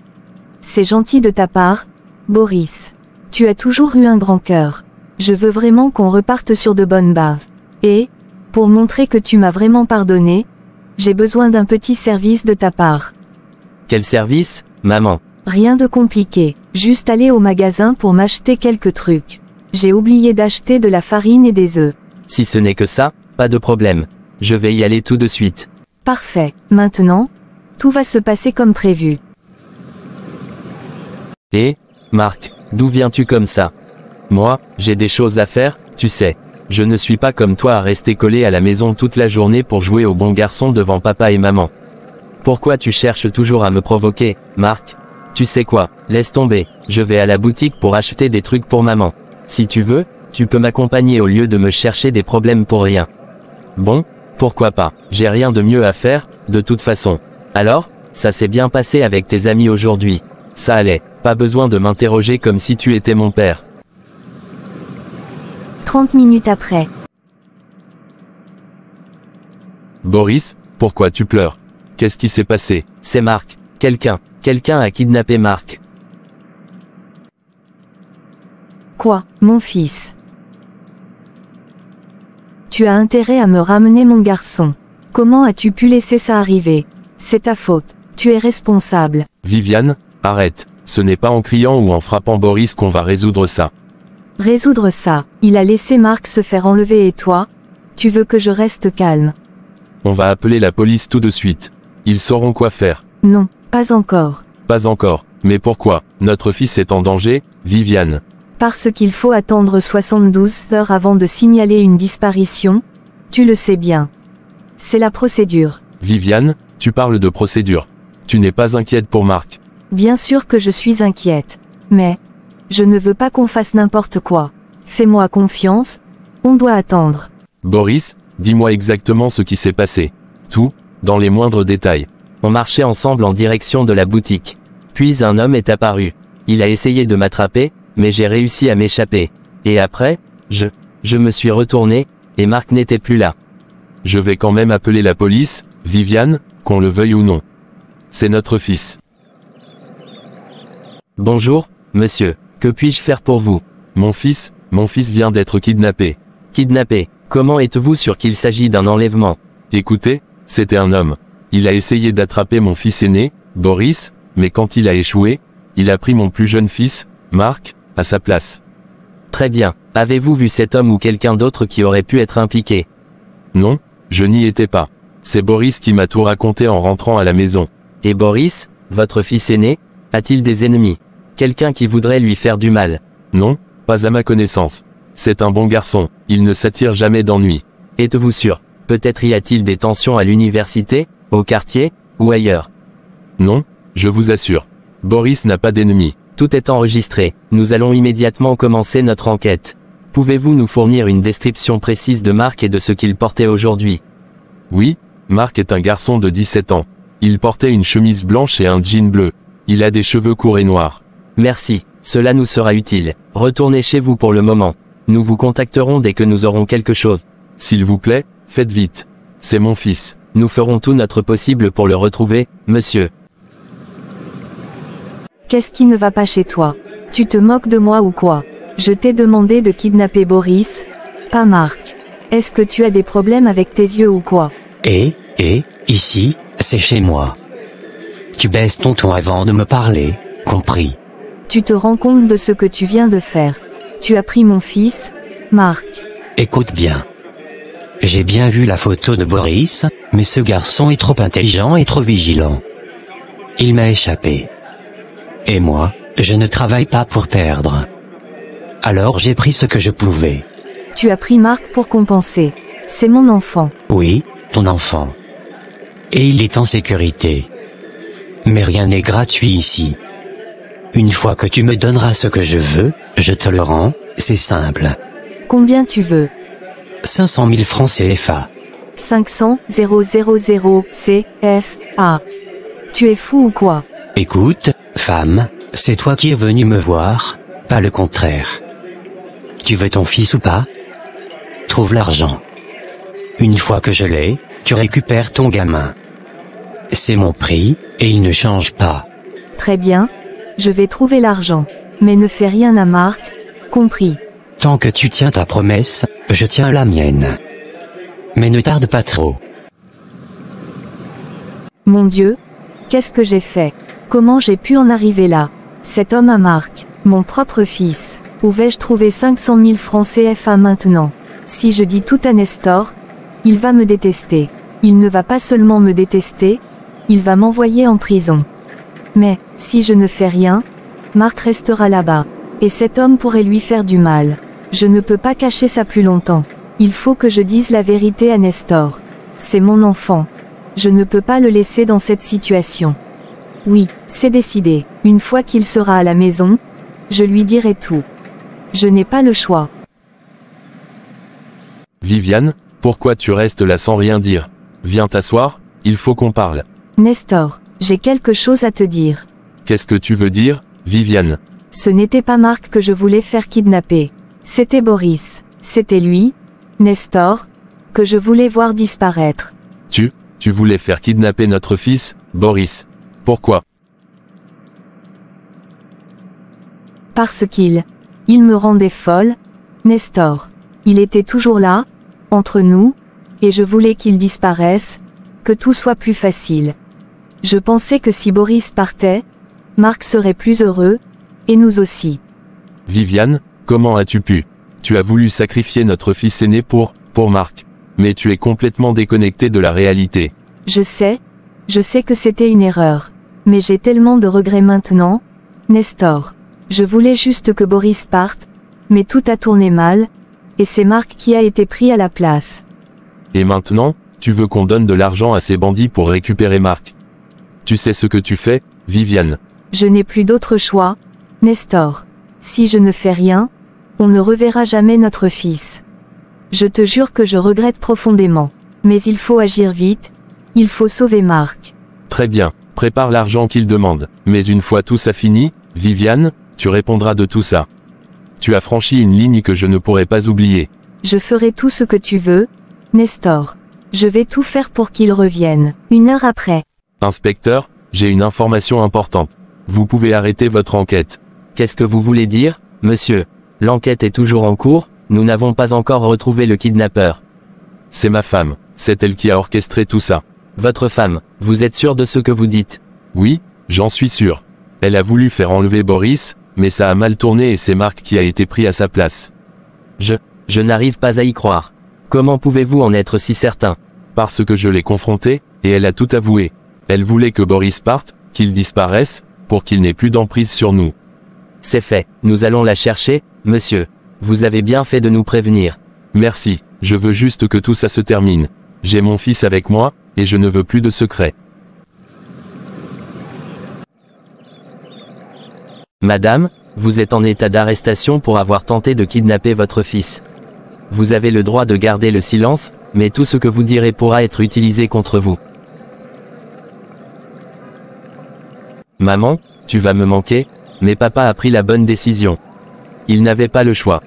S1: C'est gentil de ta part, Boris. Tu as toujours eu un grand cœur. Je veux vraiment qu'on reparte sur de bonnes bases. Et, Pour montrer que tu m'as vraiment pardonné, j'ai besoin d'un petit service de ta part.
S2: Quel service, maman?
S1: Rien de compliqué, juste aller au magasin pour m'acheter quelques trucs. J'ai oublié d'acheter de la farine et des œufs.
S2: Si ce n'est que ça, pas de problème. Je vais y aller tout de suite.
S1: Parfait, maintenant, tout va se passer comme prévu.
S2: Et, Marc, d'où viens-tu comme ça? Moi, j'ai des choses à faire, tu sais. Je ne suis pas comme toi à rester collé à la maison toute la journée pour jouer au bon garçon devant papa et maman. Pourquoi tu cherches toujours à me provoquer, Marc? Tu sais quoi, laisse tomber, je vais à la boutique pour acheter des trucs pour maman. Si tu veux, tu peux m'accompagner au lieu de me chercher des problèmes pour rien. Bon, pourquoi pas, j'ai rien de mieux à faire, de toute façon. Alors, ça s'est bien passé avec tes amis aujourd'hui. Ça allait, pas besoin de m'interroger comme si tu étais mon père.
S1: 30 minutes après.
S4: Boris, pourquoi tu pleures? Qu'est-ce qui s'est passé?
S2: C'est Marc, quelqu'un a kidnappé Marc.
S1: Quoi, mon fils? Tu as intérêt à me ramener mon garçon. Comment as-tu pu laisser ça arriver? C'est ta faute, tu es responsable.
S4: Viviane, arrête, ce n'est pas en criant ou en frappant Boris qu'on va résoudre ça.
S1: Résoudre ça, il a laissé Marc se faire enlever et toi? Tu veux que je reste calme?
S4: On va appeler la police tout de suite. Ils sauront quoi faire.
S1: Non, pas encore.
S4: Pas encore, mais pourquoi? Notre fils est en danger, Viviane.
S1: Parce qu'il faut attendre 72 heures avant de signaler une disparition, tu le sais bien. C'est la procédure.
S4: Viviane, tu parles de procédure. Tu n'es pas inquiète pour Marc.
S1: Bien sûr que je suis inquiète. Mais, je ne veux pas qu'on fasse n'importe quoi. Fais-moi confiance, on doit attendre.
S4: Boris, dis-moi exactement ce qui s'est passé. Tout, dans les moindres détails.
S2: On marchait ensemble en direction de la boutique. Puis un homme est apparu. Il a essayé de m'attraper, mais j'ai réussi à m'échapper. Et après, je me suis retourné, et Marc n'était plus là.
S4: Je vais quand même appeler la police, Viviane, qu'on le veuille ou non. C'est notre fils.
S2: Bonjour, monsieur, que puis-je faire pour vous?
S4: Mon fils vient d'être kidnappé.
S2: Kidnappé, comment êtes-vous sûr qu'il s'agit d'un enlèvement?
S4: Écoutez, c'était un homme. Il a essayé d'attraper mon fils aîné, Boris, mais quand il a échoué, il a pris mon plus jeune fils, Marc, à sa place.
S2: Très bien, avez-vous vu cet homme ou quelqu'un d'autre qui aurait pu être impliqué?
S4: Non, je n'y étais pas. C'est Boris qui m'a tout raconté en rentrant à la maison.
S2: Et Boris, votre fils aîné, a-t-il des ennemis? Quelqu'un qui voudrait lui faire du mal?
S4: Non, pas à ma connaissance. C'est un bon garçon, il ne s'attire jamais d'ennui.
S2: Êtes-vous sûr? Peut-être y a-t-il des tensions à l'université, au quartier, ou ailleurs?
S4: Non, je vous assure. Boris n'a pas d'ennemis.
S2: Tout est enregistré, nous allons immédiatement commencer notre enquête. Pouvez-vous nous fournir une description précise de Marc et de ce qu'il portait aujourd'hui?
S4: Oui, Marc est un garçon de 17 ans. Il portait une chemise blanche et un jean bleu. Il a des cheveux courts et noirs.
S2: Merci, cela nous sera utile. Retournez chez vous pour le moment. Nous vous contacterons dès que nous aurons quelque chose.
S4: S'il vous plaît, faites vite. C'est mon fils.
S2: Nous ferons tout notre possible pour le retrouver, monsieur.
S1: Qu'est-ce qui ne va pas chez toi? Tu te moques de moi ou quoi? Je t'ai demandé de kidnapper Boris, pas Marc. Est-ce que tu as des problèmes avec tes yeux ou quoi?
S5: Ici, c'est chez moi. Tu baisses ton ton avant de me parler, compris?
S1: Tu te rends compte de ce que tu viens de faire? Tu as pris mon fils, Marc.
S5: Écoute bien. J'ai bien vu la photo de Boris, mais ce garçon est trop intelligent et trop vigilant. Il m'a échappé. Et moi, je ne travaille pas pour perdre. Alors j'ai pris ce que je pouvais.
S1: Tu as pris Marc pour compenser. C'est mon enfant.
S5: Oui, ton enfant. Et il est en sécurité. Mais rien n'est gratuit ici. Une fois que tu me donneras ce que je veux, je te le rends, c'est simple.
S1: Combien tu veux?
S5: 500 000 francs CFA.
S1: 500 000 CFA. Tu es fou ou quoi?
S5: Écoute, femme, c'est toi qui es venue me voir, pas le contraire. Tu veux ton fils ou pas? Trouve l'argent. Une fois que je l'ai, tu récupères ton gamin. C'est mon prix, et il ne change pas.
S1: Très bien, je vais trouver l'argent. Mais ne fais rien à Marc, compris?
S5: Tant que tu tiens ta promesse, je tiens la mienne. Mais ne tarde pas trop.
S1: Mon Dieu, qu'est-ce que j'ai fait? Comment j'ai pu en arriver là? Cet homme à Marc, mon propre fils. Où vais-je trouver 500 000 francs CFA maintenant? Si je dis tout à Nestor, il va me détester. Il ne va pas seulement me détester, il va m'envoyer en prison. Mais, si je ne fais rien, Marc restera là-bas. Et cet homme pourrait lui faire du mal. Je ne peux pas cacher ça plus longtemps. Il faut que je dise la vérité à Nestor. C'est mon enfant. Je ne peux pas le laisser dans cette situation. Oui, c'est décidé. Une fois qu'il sera à la maison, je lui dirai tout. Je n'ai pas le choix.
S4: Viviane, pourquoi tu restes là sans rien dire? Viens t'asseoir, il faut qu'on parle.
S1: Nestor, j'ai quelque chose à te dire.
S4: Qu'est-ce que tu veux dire, Viviane?
S1: Ce n'était pas Marc que je voulais faire kidnapper. C'était Boris. C'était lui, Nestor, que je voulais voir disparaître.
S4: Tu voulais faire kidnapper notre fils, Boris. Pourquoi?
S1: Parce il me rendait folle, Nestor. Il était toujours là, entre nous, et je voulais qu'il disparaisse, que tout soit plus facile. Je pensais que si Boris partait, Marc serait plus heureux, et nous aussi.
S4: Viviane, comment as-tu pu? Tu as voulu sacrifier notre fils aîné pour Marc. Mais tu es complètement déconnecté de la réalité.
S1: Je sais que c'était une erreur. Mais j'ai tellement de regrets maintenant, Nestor. Je voulais juste que Boris parte, mais tout a tourné mal, et c'est Marc qui a été pris à la place.
S4: Et maintenant, tu veux qu'on donne de l'argent à ces bandits pour récupérer Marc? Tu sais ce que tu fais, Viviane?
S1: Je n'ai plus d'autre choix, Nestor. Si je ne fais rien, on ne reverra jamais notre fils. Je te jure que je regrette profondément. Mais il faut agir vite, il faut sauver Marc.
S4: Très bien, prépare l'argent qu'il demande. Mais une fois tout ça fini, Viviane, tu répondras de tout ça. Tu as franchi une ligne que je ne pourrai pas oublier.
S1: Je ferai tout ce que tu veux, Nestor. Je vais tout faire pour qu'il revienne. 1 heure après.
S4: Inspecteur, j'ai une information importante. Vous pouvez arrêter votre enquête.
S2: Qu'est-ce que vous voulez dire, monsieur? L'enquête est toujours en cours, nous n'avons pas encore retrouvé le kidnappeur.
S4: C'est ma femme, c'est elle qui a orchestré tout ça.
S2: Votre femme, vous êtes sûr de ce que vous dites?
S4: Oui, j'en suis sûr. Elle a voulu faire enlever Boris, mais ça a mal tourné et c'est Marc qui a été pris à sa place.
S2: Je n'arrive pas à y croire. Comment pouvez-vous en être si certain?
S4: Parce que je l'ai confrontée, et elle a tout avoué. Elle voulait que Boris parte, qu'il disparaisse, pour qu'il n'ait plus d'emprise sur nous.
S2: C'est fait, nous allons la chercher, monsieur. Vous avez bien fait de nous prévenir.
S4: Merci, je veux juste que tout ça se termine. J'ai mon fils avec moi, et je ne veux plus de secrets.
S2: Madame, vous êtes en état d'arrestation pour avoir tenté de kidnapper votre fils. Vous avez le droit de garder le silence, mais tout ce que vous direz pourra être utilisé contre vous. Maman, tu vas me manquer, mais papa a pris la bonne décision. Il n'avait pas le choix.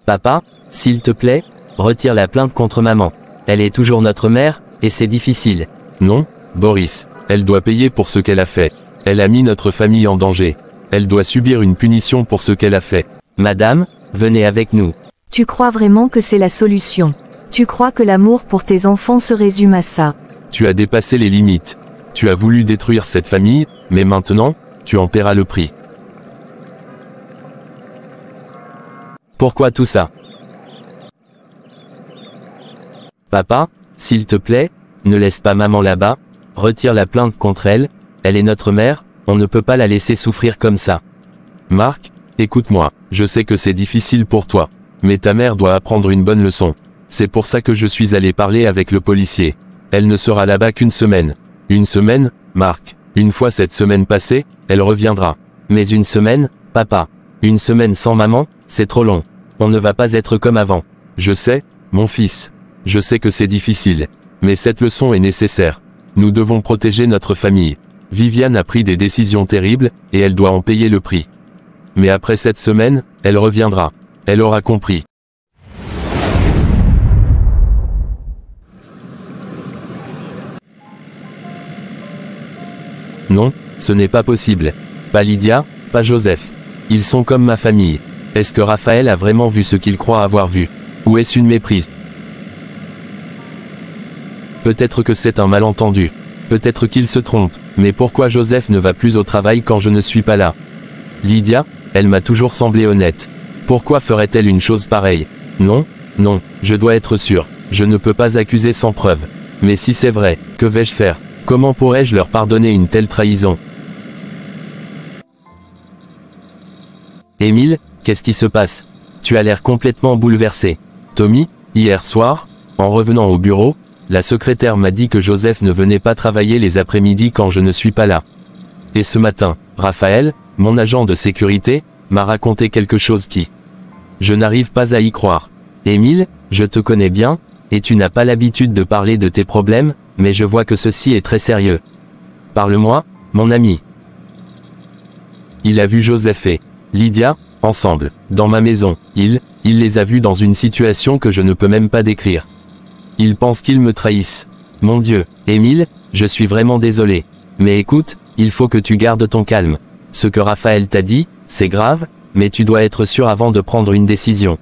S2: Papa, s'il te plaît, retire la plainte contre maman. Elle est toujours notre mère, et c'est difficile.
S4: Non, Boris, elle doit payer pour ce qu'elle a fait. Elle a mis notre famille en danger. Elle doit subir une punition pour ce qu'elle a fait.
S2: Madame, venez avec nous.
S1: Tu crois vraiment que c'est la solution? Tu crois que l'amour pour tes enfants se résume à ça?
S4: Tu as dépassé les limites. Tu as voulu détruire cette famille, mais maintenant, tu en paieras le prix.
S2: Pourquoi tout ça? Papa, s'il te plaît, ne laisse pas maman là-bas, retire la plainte contre elle, elle est notre mère, on ne peut pas la laisser souffrir comme ça.
S4: Marc, écoute-moi, je sais que c'est difficile pour toi, mais ta mère doit apprendre une bonne leçon. C'est pour ça que je suis allé parler avec le policier. Elle ne sera là-bas qu'1 semaine. 1 semaine, Marc. Une fois cette semaine passée, elle reviendra.
S2: Mais 1 semaine, papa. 1 semaine sans maman, c'est trop long. On ne va pas être comme avant.
S4: Je sais, mon fils. Je sais que c'est difficile. Mais cette leçon est nécessaire. Nous devons protéger notre famille. Viviane a pris des décisions terribles, et elle doit en payer le prix. Mais après cette semaine, elle reviendra. Elle aura compris. Non, ce n'est pas possible. Pas Lydia, pas Joseph. Ils sont comme ma famille. Est-ce que Raphaël a vraiment vu ce qu'il croit avoir vu? Ou est-ce une méprise? Peut-être que c'est un malentendu. Peut-être qu'il se trompe. Mais pourquoi Joseph ne va plus au travail quand je ne suis pas là? Lydia, elle m'a toujours semblé honnête. Pourquoi ferait-elle une chose pareille? Non, non, je dois être sûr. Je ne peux pas accuser sans preuve. Mais si c'est vrai, que vais-je faire? Comment pourrais-je leur pardonner une telle trahison? Émile, qu'est-ce qui se passe? Tu as l'air complètement bouleversé. Tommy, hier soir, en revenant au bureau, la secrétaire m'a dit que Joseph ne venait pas travailler les après-midi quand je ne suis pas là. Et ce matin, Raphaël, mon agent de sécurité, m'a raconté quelque chose qui... Je n'arrive pas à y croire. Émile, je te connais bien, et tu n'as pas l'habitude de parler de tes problèmes, mais je vois que ceci est très sérieux. Parle-moi, mon ami. Il a vu Joseph et Lydia, ensemble, dans ma maison. Il les a vus dans une situation que je ne peux même pas décrire. Il pense qu'ils me trahissent. Mon Dieu, Émile, je suis vraiment désolé. Mais écoute, il faut que tu gardes ton calme. Ce que Raphaël t'a dit, c'est grave, mais tu dois être sûr avant de prendre une décision.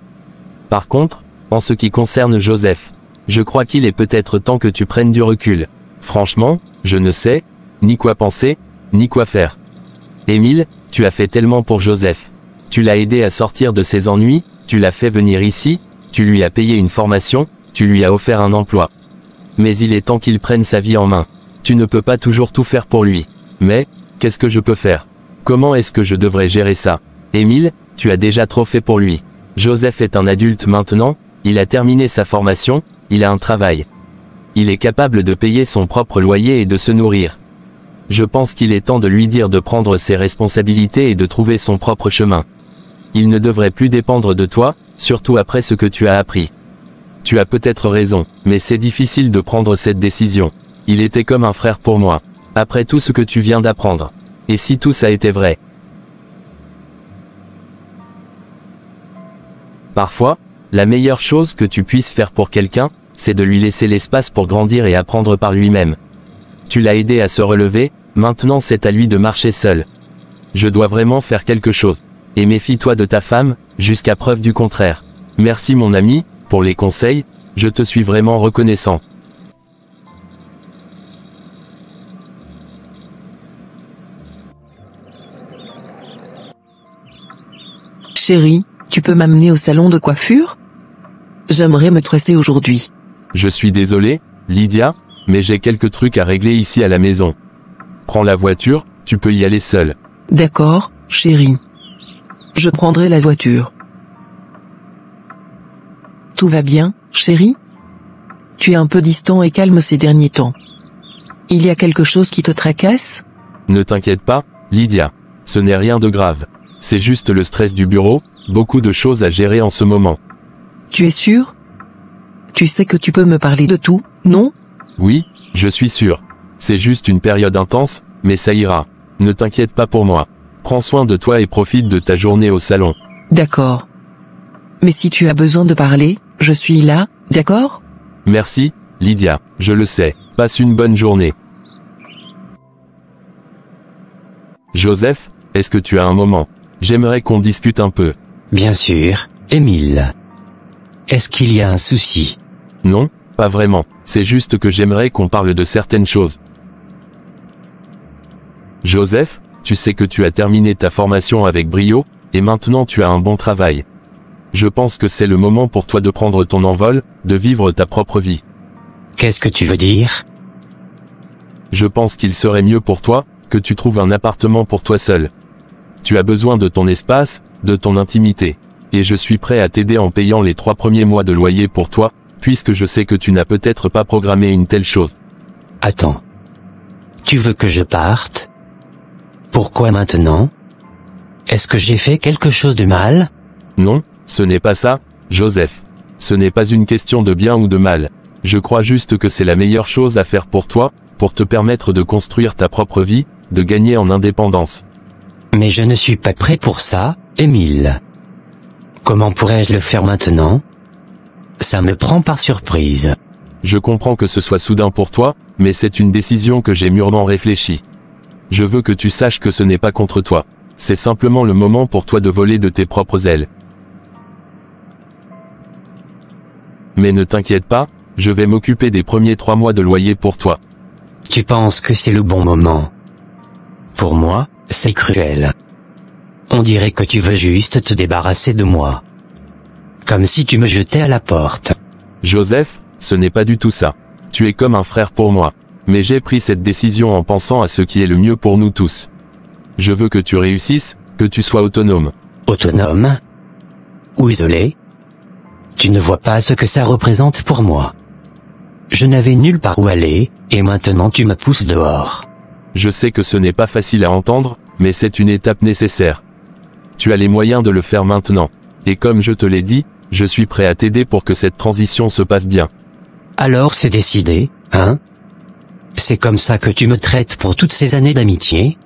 S4: Par contre, en ce qui concerne Joseph, je crois qu'il est peut-être temps que tu prennes du recul. Franchement, je ne sais, ni quoi penser, ni quoi faire. Émile, tu as fait tellement pour Joseph. Tu l'as aidé à sortir de ses ennuis, tu l'as fait venir ici, tu lui as payé une formation, tu lui as offert un emploi. Mais il est temps qu'il prenne sa vie en main. Tu ne peux pas toujours tout faire pour lui. Mais, qu'est-ce que je peux faire? Comment est-ce que je devrais gérer ça? Émile, tu as déjà trop fait pour lui. Joseph est un adulte maintenant, il a terminé sa formation, il a un travail. Il est capable de payer son propre loyer et de se nourrir. Je pense qu'il est temps de lui dire de prendre ses responsabilités et de trouver son propre chemin. Il ne devrait plus dépendre de toi, surtout après ce que tu as appris. Tu as peut-être raison, mais c'est difficile de prendre cette décision. Il était comme un frère pour moi. Après tout ce que tu viens d'apprendre. Et si tout ça était vrai? Parfois, la meilleure chose que tu puisses faire pour quelqu'un, c'est de lui laisser l'espace pour grandir et apprendre par lui-même. Tu l'as aidé à se relever, maintenant c'est à lui de marcher seul. Je dois vraiment faire quelque chose. Et méfie-toi de ta femme, jusqu'à preuve du contraire. Merci mon ami, pour les conseils, je te suis vraiment reconnaissant.
S6: Chérie, tu peux m'amener au salon de coiffure? J'aimerais me tresser aujourd'hui.
S4: Je suis désolé, Lydia, mais j'ai quelques trucs à régler ici à la maison. Prends la voiture, tu peux y aller seul.
S6: D'accord, chérie. Je prendrai la voiture. Tout va bien, chérie? Tu es un peu distant et calme ces derniers temps. Il y a quelque chose qui te tracasse?
S4: Ne t'inquiète pas, Lydia. Ce n'est rien de grave. C'est juste le stress du bureau, beaucoup de choses à gérer en ce moment.
S6: Tu es sûr? Tu sais que tu peux me parler de tout, non?
S4: Oui, je suis sûr. C'est juste une période intense, mais ça ira. Ne t'inquiète pas pour moi. Prends soin de toi et profite de ta journée au salon.
S6: D'accord. Mais si tu as besoin de parler, je suis là, d'accord?
S4: Merci, Lydia, je le sais. Passe une bonne journée. Joseph, est-ce que tu as un moment? J'aimerais qu'on discute un peu.
S5: Bien sûr, Émile. Est-ce qu'il y a un souci?
S4: Non, pas vraiment. C'est juste que j'aimerais qu'on parle de certaines choses. Joseph, tu sais que tu as terminé ta formation avec brio, et maintenant tu as un bon travail. Je pense que c'est le moment pour toi de prendre ton envol, de vivre ta propre vie.
S5: Qu'est-ce que tu veux dire?
S4: Je pense qu'il serait mieux pour toi, que tu trouves un appartement pour toi seul. Tu as besoin de ton espace, de ton intimité. Et je suis prêt à t'aider en payant les 3 premiers mois de loyer pour toi, puisque je sais que tu n'as peut-être pas programmé une telle chose.
S5: Attends. Tu veux que je parte? Pourquoi maintenant? Est-ce que j'ai fait quelque chose de mal?
S4: Non, ce n'est pas ça, Joseph. Ce n'est pas une question de bien ou de mal. Je crois juste que c'est la meilleure chose à faire pour toi, pour te permettre de construire ta propre vie, de gagner en indépendance.
S5: Mais je ne suis pas prêt pour ça, Émile. Comment pourrais-je le faire maintenant? Ça me prend par surprise.
S4: Je comprends que ce soit soudain pour toi, mais c'est une décision que j'ai mûrement réfléchie. Je veux que tu saches que ce n'est pas contre toi. C'est simplement le moment pour toi de voler de tes propres ailes. Mais ne t'inquiète pas, je vais m'occuper des premiers 3 mois de loyer pour toi.
S5: Tu penses que c'est le bon moment? Pour moi, c'est cruel. On dirait que tu veux juste te débarrasser de moi. Comme si tu me jetais à la porte.
S4: Joseph, ce n'est pas du tout ça. Tu es comme un frère pour moi. Mais j'ai pris cette décision en pensant à ce qui est le mieux pour nous tous. Je veux que tu réussisses, que tu sois autonome.
S5: Autonome? Ou isolé? Tu ne vois pas ce que ça représente pour moi. Je n'avais nulle part où aller, et maintenant tu me pousses dehors.
S4: Je sais que ce n'est pas facile à entendre, mais c'est une étape nécessaire. Tu as les moyens de le faire maintenant. Et comme je te l'ai dit, je suis prêt à t'aider pour que cette transition se passe bien.
S5: Alors c'est décidé, hein? C'est comme ça que tu me traites pour toutes ces années d'amitié?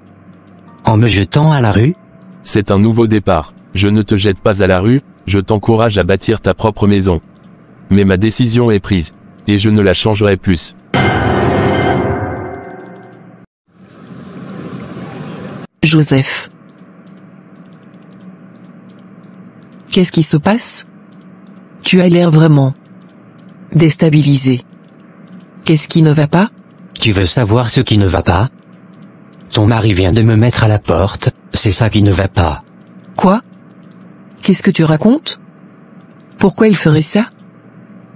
S5: En me jetant à la rue?
S4: C'est un nouveau départ. Je ne te jette pas à la rue, je t'encourage à bâtir ta propre maison. Mais ma décision est prise. Et je ne la changerai plus.
S6: Joseph. Qu'est-ce qui se passe? Tu as l'air vraiment déstabilisé. Qu'est-ce qui ne va pas?
S5: Tu veux savoir ce qui ne va pas? Ton mari vient de me mettre à la porte, c'est ça qui ne va pas.
S6: Quoi? Qu'est-ce que tu racontes? Pourquoi il ferait ça?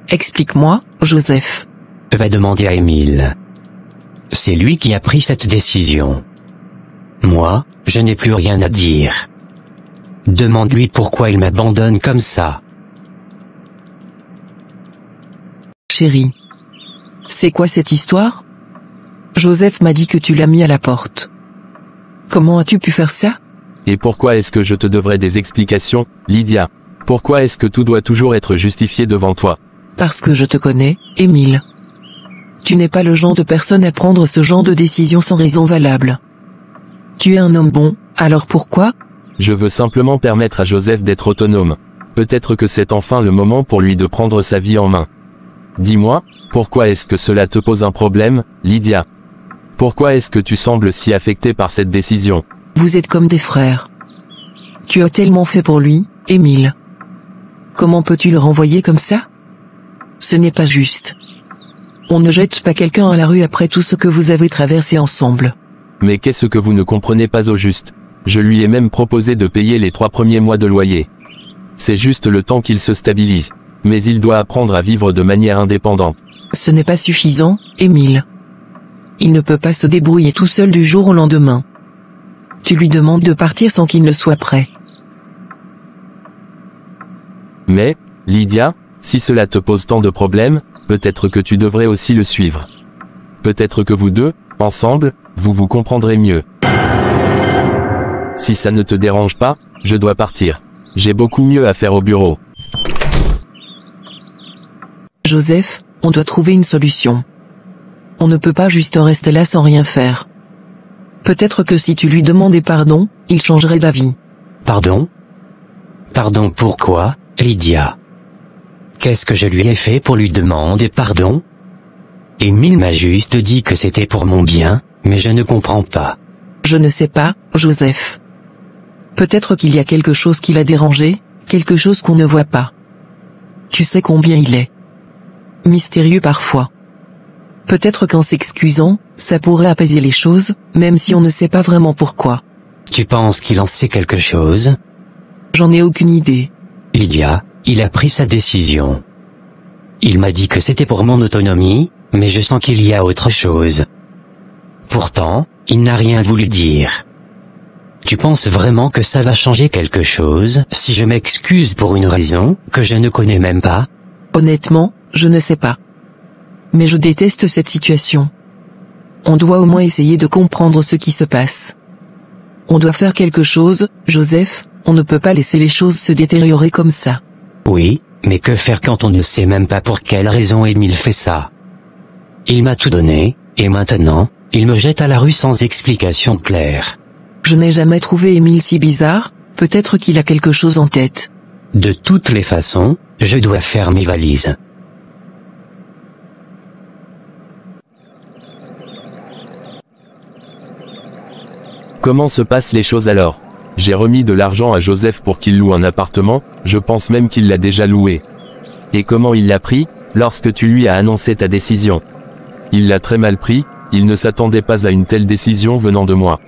S6: Explique-moi, Joseph.
S5: Va demander à Émile. C'est lui qui a pris cette décision. Moi, je n'ai plus rien à dire. Demande-lui pourquoi il m'abandonne comme ça.
S6: Chérie. C'est quoi cette histoire? Joseph m'a dit que tu l'as mis à la porte. Comment as-tu pu faire ça?
S4: Et pourquoi est-ce que je te devrais des explications, Lydia? Pourquoi est-ce que tout doit toujours être justifié devant toi?
S6: Parce que je te connais, Émile. Tu n'es pas le genre de personne à prendre ce genre de décision sans raison valable. Tu es un homme bon, alors pourquoi?
S4: Je veux simplement permettre à Joseph d'être autonome. Peut-être que c'est enfin le moment pour lui de prendre sa vie en main. Dis-moi, pourquoi est-ce que cela te pose un problème, Lydia? Pourquoi est-ce que tu sembles si affectée par cette décision?
S6: Vous êtes comme des frères. Tu as tellement fait pour lui, Émile. Comment peux-tu le renvoyer comme ça? Ce n'est pas juste. On ne jette pas quelqu'un à la rue après tout ce que vous avez traversé ensemble.
S4: Mais qu'est-ce que vous ne comprenez pas au juste? Je lui ai même proposé de payer les 3 premiers mois de loyer. C'est juste le temps qu'il se stabilise. Mais il doit apprendre à vivre de manière indépendante.
S6: Ce n'est pas suffisant, Émile. Il ne peut pas se débrouiller tout seul du jour au lendemain. Tu lui demandes de partir sans qu'il ne soit prêt.
S4: Mais, Lydia, si cela te pose tant de problèmes, peut-être que tu devrais aussi le suivre. Peut-être que vous deux, ensemble, vous vous comprendrez mieux. Si ça ne te dérange pas, je dois partir. J'ai beaucoup mieux à faire au bureau.
S6: Joseph, on doit trouver une solution. On ne peut pas juste rester là sans rien faire. Peut-être que si tu lui demandais pardon, il changerait d'avis.
S5: Pardon? Pardon pourquoi, Lydia? Qu'est-ce que je lui ai fait pour lui demander pardon? Émile m'a juste dit que c'était pour mon bien, mais je ne comprends pas.
S6: Je ne sais pas, Joseph. Peut-être qu'il y a quelque chose qui l'a dérangé, quelque chose qu'on ne voit pas. Tu sais combien il est mystérieux parfois. Peut-être qu'en s'excusant, ça pourrait apaiser les choses, même si on ne sait pas vraiment pourquoi.
S5: Tu penses qu'il en sait quelque chose?
S6: J'en ai aucune idée.
S5: Lydia, il a pris sa décision. Il m'a dit que c'était pour mon autonomie, mais je sens qu'il y a autre chose. Pourtant, il n'a rien voulu dire. Tu penses vraiment que ça va changer quelque chose si je m'excuse pour une raison que je ne connais même pas?
S6: Honnêtement, je ne sais pas. Mais je déteste cette situation. On doit au moins essayer de comprendre ce qui se passe. On doit faire quelque chose, Joseph, on ne peut pas laisser les choses se détériorer comme ça.
S5: Oui, mais que faire quand on ne sait même pas pour quelle raison Émile fait ça? Il m'a tout donné, et maintenant, il me jette à la rue sans explication claire.
S6: Je n'ai jamais trouvé Émile si bizarre, peut-être qu'il a quelque chose en tête.
S5: De toutes les façons, je dois faire mes valises.
S4: Comment se passent les choses alors? J'ai remis de l'argent à Joseph pour qu'il loue un appartement, je pense même qu'il l'a déjà loué.
S2: Et comment il l'a pris, lorsque tu lui as annoncé ta décision?
S4: Il l'a très mal pris, il ne s'attendait pas à une telle décision venant de moi.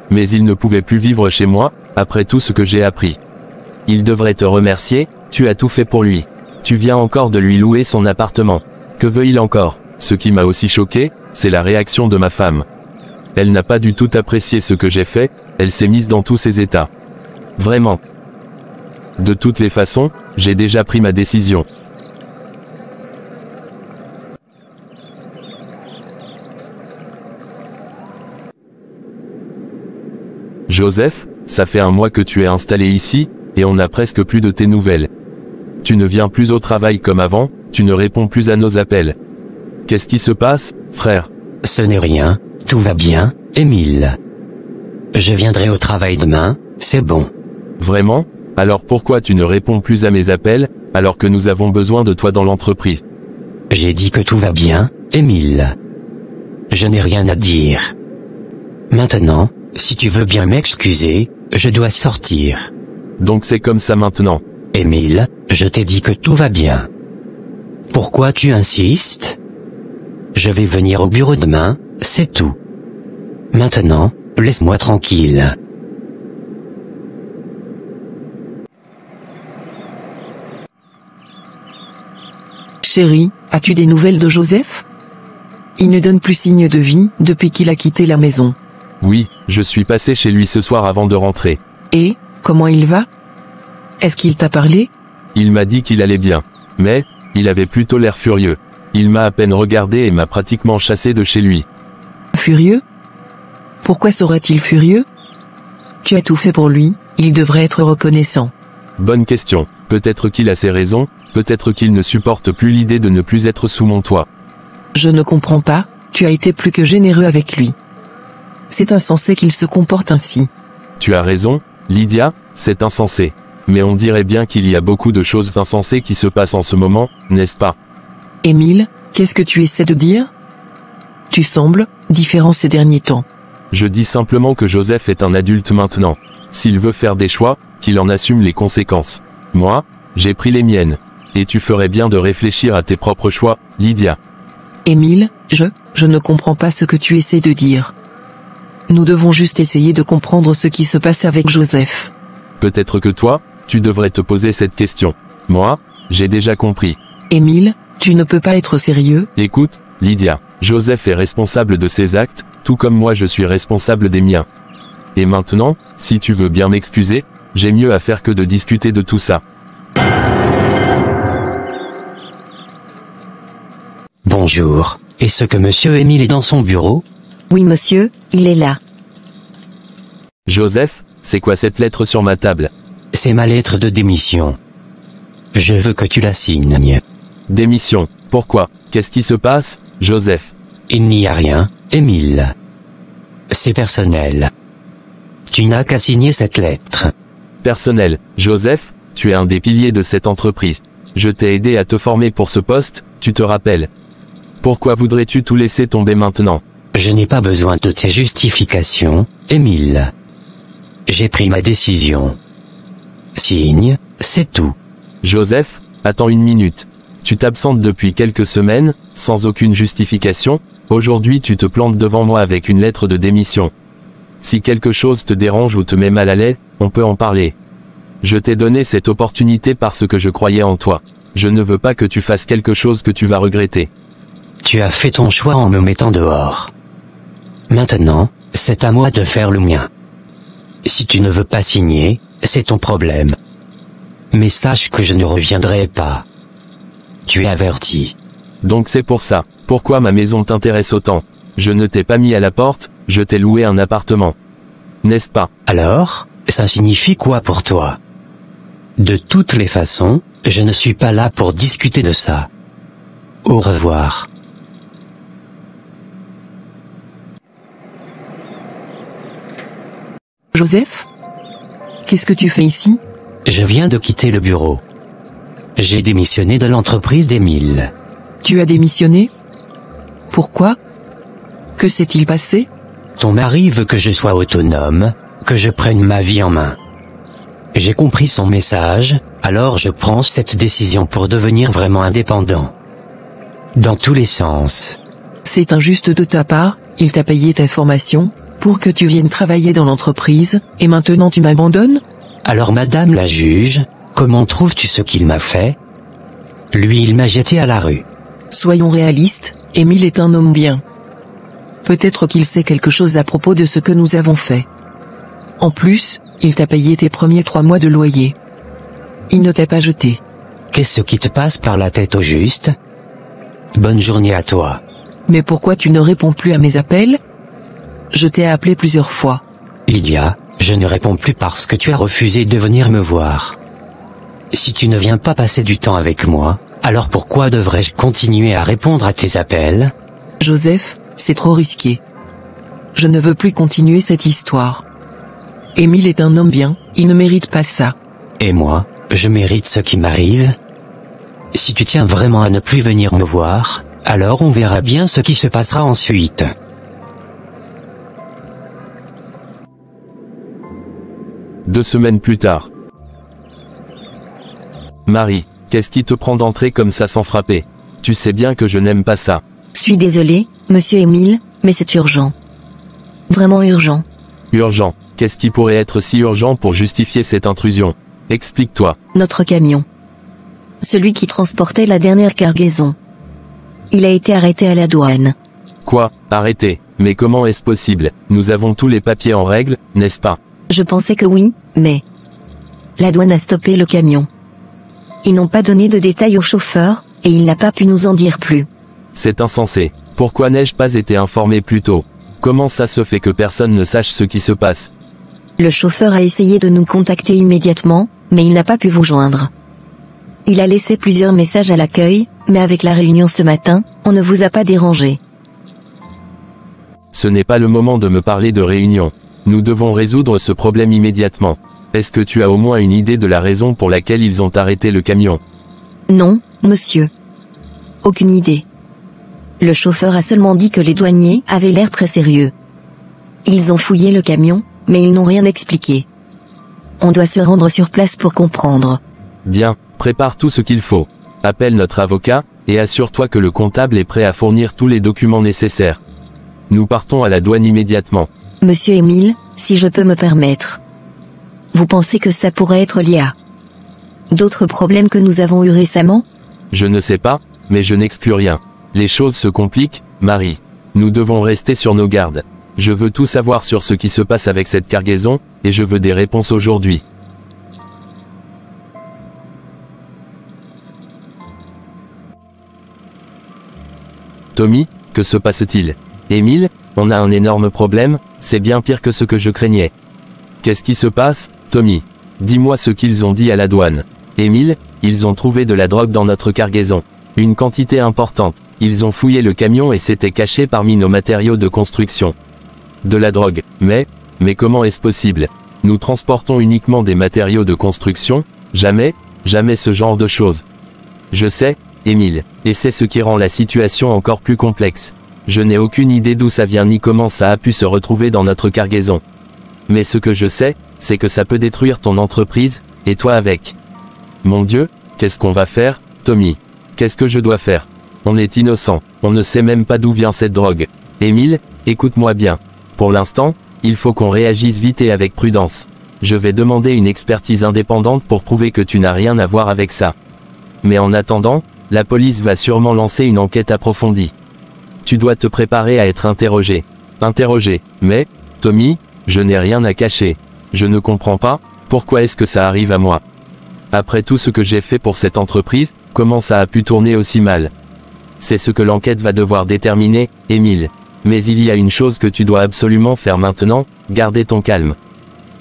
S4: Mais il ne pouvait plus vivre chez moi, après tout ce que j'ai appris.
S2: Il devrait te remercier, tu as tout fait pour lui. Tu viens encore de lui louer son appartement. Que veut-il encore?
S4: Ce qui m'a aussi choqué, c'est la réaction de ma femme. Elle n'a pas du tout apprécié ce que j'ai fait, elle s'est mise dans tous ses états.
S2: Vraiment.
S4: De toutes les façons, j'ai déjà pris ma décision. Joseph, ça fait un mois que tu es installé ici, et on n'a presque plus de tes nouvelles. Tu ne viens plus au travail comme avant, tu ne réponds plus à nos appels. Qu'est-ce qui se passe, frère?
S5: Ce n'est rien, tout va bien, Émile. Je viendrai au travail demain, c'est bon.
S4: Vraiment? Alors pourquoi tu ne réponds plus à mes appels, alors que nous avons besoin de toi dans l'entreprise?
S5: J'ai dit que tout va bien, Émile. Je n'ai rien à dire. Maintenant, si tu veux bien m'excuser, je dois sortir.
S4: Donc c'est comme ça maintenant.
S5: Émile, je t'ai dit que tout va bien. Pourquoi tu insistes? Je vais venir au bureau demain, c'est tout. Maintenant, laisse-moi tranquille.
S6: Chérie, as-tu des nouvelles de Joseph? Il ne donne plus signe de vie depuis qu'il a quitté la maison.
S4: Oui, je suis passé chez lui ce soir avant de rentrer.
S6: Et, comment il va? Est-ce qu'il t'a parlé?
S4: Il m'a dit qu'il allait bien. Mais, il avait plutôt l'air furieux. Il m'a à peine regardé et m'a pratiquement chassé de chez lui.
S6: Furieux? Pourquoi serait-il furieux? Tu as tout fait pour lui, il devrait être reconnaissant.
S4: Bonne question. Peut-être qu'il a ses raisons, peut-être qu'il ne supporte plus l'idée de ne plus être sous mon toit.
S6: Je ne comprends pas, tu as été plus que généreux avec lui. C'est insensé qu'il se comporte ainsi.
S4: Tu as raison, Lydia, c'est insensé. Mais on dirait bien qu'il y a beaucoup de choses insensées qui se passent en ce moment, n'est-ce pas?
S6: Émile, qu'est-ce que tu essaies de dire? Tu sembles différent ces derniers temps.
S4: Je dis simplement que Joseph est un adulte maintenant. S'il veut faire des choix, qu'il en assume les conséquences. Moi, j'ai pris les miennes. Et tu ferais bien de réfléchir à tes propres choix, Lydia.
S6: Émile, je ne comprends pas ce que tu essaies de dire. Nous devons juste essayer de comprendre ce qui se passe avec Joseph.
S4: Peut-être que toi, tu devrais te poser cette question. Moi, j'ai déjà compris.
S6: Émile, tu ne peux pas être sérieux?
S4: Écoute, Lydia, Joseph est responsable de ses actes, tout comme moi je suis responsable des miens. Et maintenant, si tu veux bien m'excuser, j'ai mieux à faire que de discuter de tout ça.
S5: Bonjour, est-ce que monsieur Émile est dans son bureau?
S7: Oui monsieur, il est là.
S4: Joseph, c'est quoi cette lettre sur ma table?
S5: C'est ma lettre de démission. Je veux que tu la signes.
S4: Démission, pourquoi? Qu'est-ce qui se passe, Joseph?
S5: Il n'y a rien, Émile. C'est personnel. Tu n'as qu'à signer cette lettre.
S4: Personnel, Joseph, tu es un des piliers de cette entreprise. Je t'ai aidé à te former pour ce poste, tu te rappelles. Pourquoi voudrais-tu tout laisser tomber maintenant?
S5: Je n'ai pas besoin de tes justifications, Émile. J'ai pris ma décision. Signe, c'est tout.
S4: Joseph, attends une minute. Tu t'absentes depuis quelques semaines, sans aucune justification. Aujourd'hui tu te plantes devant moi avec une lettre de démission. Si quelque chose te dérange ou te met mal à l'aise, on peut en parler. Je t'ai donné cette opportunité parce que je croyais en toi. Je ne veux pas que tu fasses quelque chose que tu vas regretter.
S5: Tu as fait ton choix en me mettant dehors. Maintenant, c'est à moi de faire le mien. Si tu ne veux pas signer, c'est ton problème. Mais sache que je ne reviendrai pas. Tu es averti.
S4: Donc c'est pour ça. Pourquoi ma maison t'intéresse autant? Je ne t'ai pas mis à la porte, je t'ai loué un appartement. N'est-ce pas?
S5: Alors, ça signifie quoi pour toi? De toutes les façons, je ne suis pas là pour discuter de ça. Au revoir.
S6: Joseph? Qu'est-ce que tu fais ici?
S5: Je viens de quitter le bureau. J'ai démissionné de l'entreprise d'Émile.
S6: Tu as démissionné? Pourquoi? Que s'est-il passé?
S5: Ton mari veut que je sois autonome, que je prenne ma vie en main. J'ai compris son message, alors je prends cette décision pour devenir vraiment indépendant. Dans tous les sens.
S6: C'est injuste de ta part, il t'a payé ta formation, pour que tu viennes travailler dans l'entreprise, et maintenant tu m'abandonnes?
S5: Alors madame la juge, comment trouves-tu ce qu'il m'a fait? Lui il m'a jeté à la rue.
S6: Soyons réalistes, Émile est un homme bien. Peut-être qu'il sait quelque chose à propos de ce que nous avons fait. En plus, il t'a payé tes premiers 3 mois de loyer. Il ne t'a pas jeté.
S5: Qu'est-ce qui te passe par la tête au juste? Bonne journée à toi.
S6: Mais pourquoi tu ne réponds plus à mes appels? Je t'ai appelé plusieurs fois.
S5: Lydia, je ne réponds plus parce que tu as refusé de venir me voir. Si tu ne viens pas passer du temps avec moi, alors pourquoi devrais-je continuer à répondre à tes appels?
S6: Joseph, c'est trop risqué. Je ne veux plus continuer cette histoire. Émile est un homme bien, il ne mérite pas ça.
S5: Et moi, je mérite ce qui m'arrive? Si tu tiens vraiment à ne plus venir me voir, alors on verra bien ce qui se passera ensuite.
S4: Deux semaines plus tard. Marie, qu'est-ce qui te prend d'entrer comme ça sans frapper? Tu sais bien que je n'aime pas ça.
S7: Suis désolé, monsieur Émile, mais c'est urgent. Vraiment urgent.
S4: Urgent, qu'est-ce qui pourrait être si urgent pour justifier cette intrusion? Explique-toi.
S7: Notre camion. Celui qui transportait la dernière cargaison. Il a été arrêté à la douane.
S4: Quoi? Arrêtez. Mais comment est-ce possible? Nous avons tous les papiers en règle, n'est-ce pas?
S7: Je pensais que oui, mais... La douane a stoppé le camion. Ils n'ont pas donné de détails au chauffeur, et il n'a pas pu nous en dire plus.
S4: C'est insensé. Pourquoi n'ai-je pas été informé plus tôt? Comment ça se fait que personne ne sache ce qui se passe?
S7: Le chauffeur a essayé de nous contacter immédiatement, mais il n'a pas pu vous joindre. Il a laissé plusieurs messages à l'accueil, mais avec la réunion ce matin, on ne vous a pas dérangé.
S4: Ce n'est pas le moment de me parler de réunion. Nous devons résoudre ce problème immédiatement. Est-ce que tu as au moins une idée de la raison pour laquelle ils ont arrêté le camion?
S7: Non, monsieur. Aucune idée. Le chauffeur a seulement dit que les douaniers avaient l'air très sérieux. Ils ont fouillé le camion, mais ils n'ont rien expliqué. On doit se rendre sur place pour comprendre.
S4: Bien, prépare tout ce qu'il faut. Appelle notre avocat, et assure-toi que le comptable est prêt à fournir tous les documents nécessaires. Nous partons à la douane immédiatement.
S7: Monsieur Émile, si je peux me permettre. Vous pensez que ça pourrait être lié à d'autres problèmes que nous avons eus récemment?
S4: Je ne sais pas, mais je n'exclus rien. Les choses se compliquent, Marie. Nous devons rester sur nos gardes. Je veux tout savoir sur ce qui se passe avec cette cargaison, et je veux des réponses aujourd'hui. Tommy, que se passe-t-il? Émile, on a un énorme problème, c'est bien pire que ce que je craignais. Qu'est-ce qui se passe, Tommy? Dis-moi ce qu'ils ont dit à la douane. Émile, ils ont trouvé de la drogue dans notre cargaison. Une quantité importante. Ils ont fouillé le camion et s'étaient cachés parmi nos matériaux de construction. De la drogue, mais comment est-ce possible? Nous transportons uniquement des matériaux de construction, jamais ce genre de choses. Je sais, Émile, et c'est ce qui rend la situation encore plus complexe. Je n'ai aucune idée d'où ça vient ni comment ça a pu se retrouver dans notre cargaison. Mais ce que je sais, c'est que ça peut détruire ton entreprise, et toi avec. Mon Dieu, qu'est-ce qu'on va faire, Tommy? Qu'est-ce que je dois faire? On est innocent, on ne sait même pas d'où vient cette drogue. Émile, écoute-moi bien. Pour l'instant, il faut qu'on réagisse vite et avec prudence. Je vais demander une expertise indépendante pour prouver que tu n'as rien à voir avec ça. Mais en attendant, la police va sûrement lancer une enquête approfondie. Tu dois te préparer à être interrogé. Mais, Tommy, je n'ai rien à cacher. Je ne comprends pas, pourquoi est-ce que ça arrive à moi? Après tout ce que j'ai fait pour cette entreprise, comment ça a pu tourner aussi mal? C'est ce que l'enquête va devoir déterminer, Émile. Mais il y a une chose que tu dois absolument faire maintenant, garder ton calme.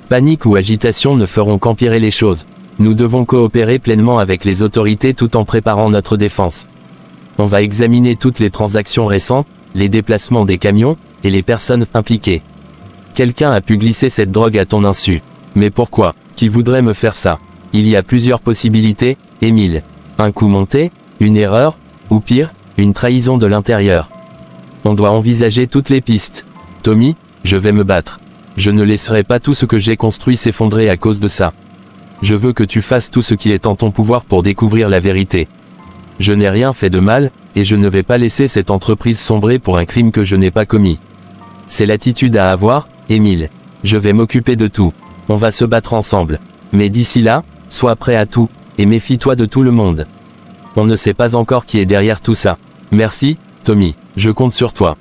S4: Panique ou agitation ne feront qu'empirer les choses. Nous devons coopérer pleinement avec les autorités tout en préparant notre défense. On va examiner toutes les transactions récentes, les déplacements des camions, et les personnes impliquées. Quelqu'un a pu glisser cette drogue à ton insu. Mais pourquoi? Qui voudrait me faire ça? Il y a plusieurs possibilités, Émile. Un coup monté, une erreur, ou pire, une trahison de l'intérieur. On doit envisager toutes les pistes. Tommy, je vais me battre. Je ne laisserai pas tout ce que j'ai construit s'effondrer à cause de ça. Je veux que tu fasses tout ce qui est en ton pouvoir pour découvrir la vérité. Je n'ai rien fait de mal, et je ne vais pas laisser cette entreprise sombrer pour un crime que je n'ai pas commis. C'est l'attitude à avoir, Émile. Je vais m'occuper de tout. On va se battre ensemble. Mais d'ici là, sois prêt à tout, et méfie-toi de tout le monde. On ne sait pas encore qui est derrière tout ça. Merci, Tommy, je compte sur toi.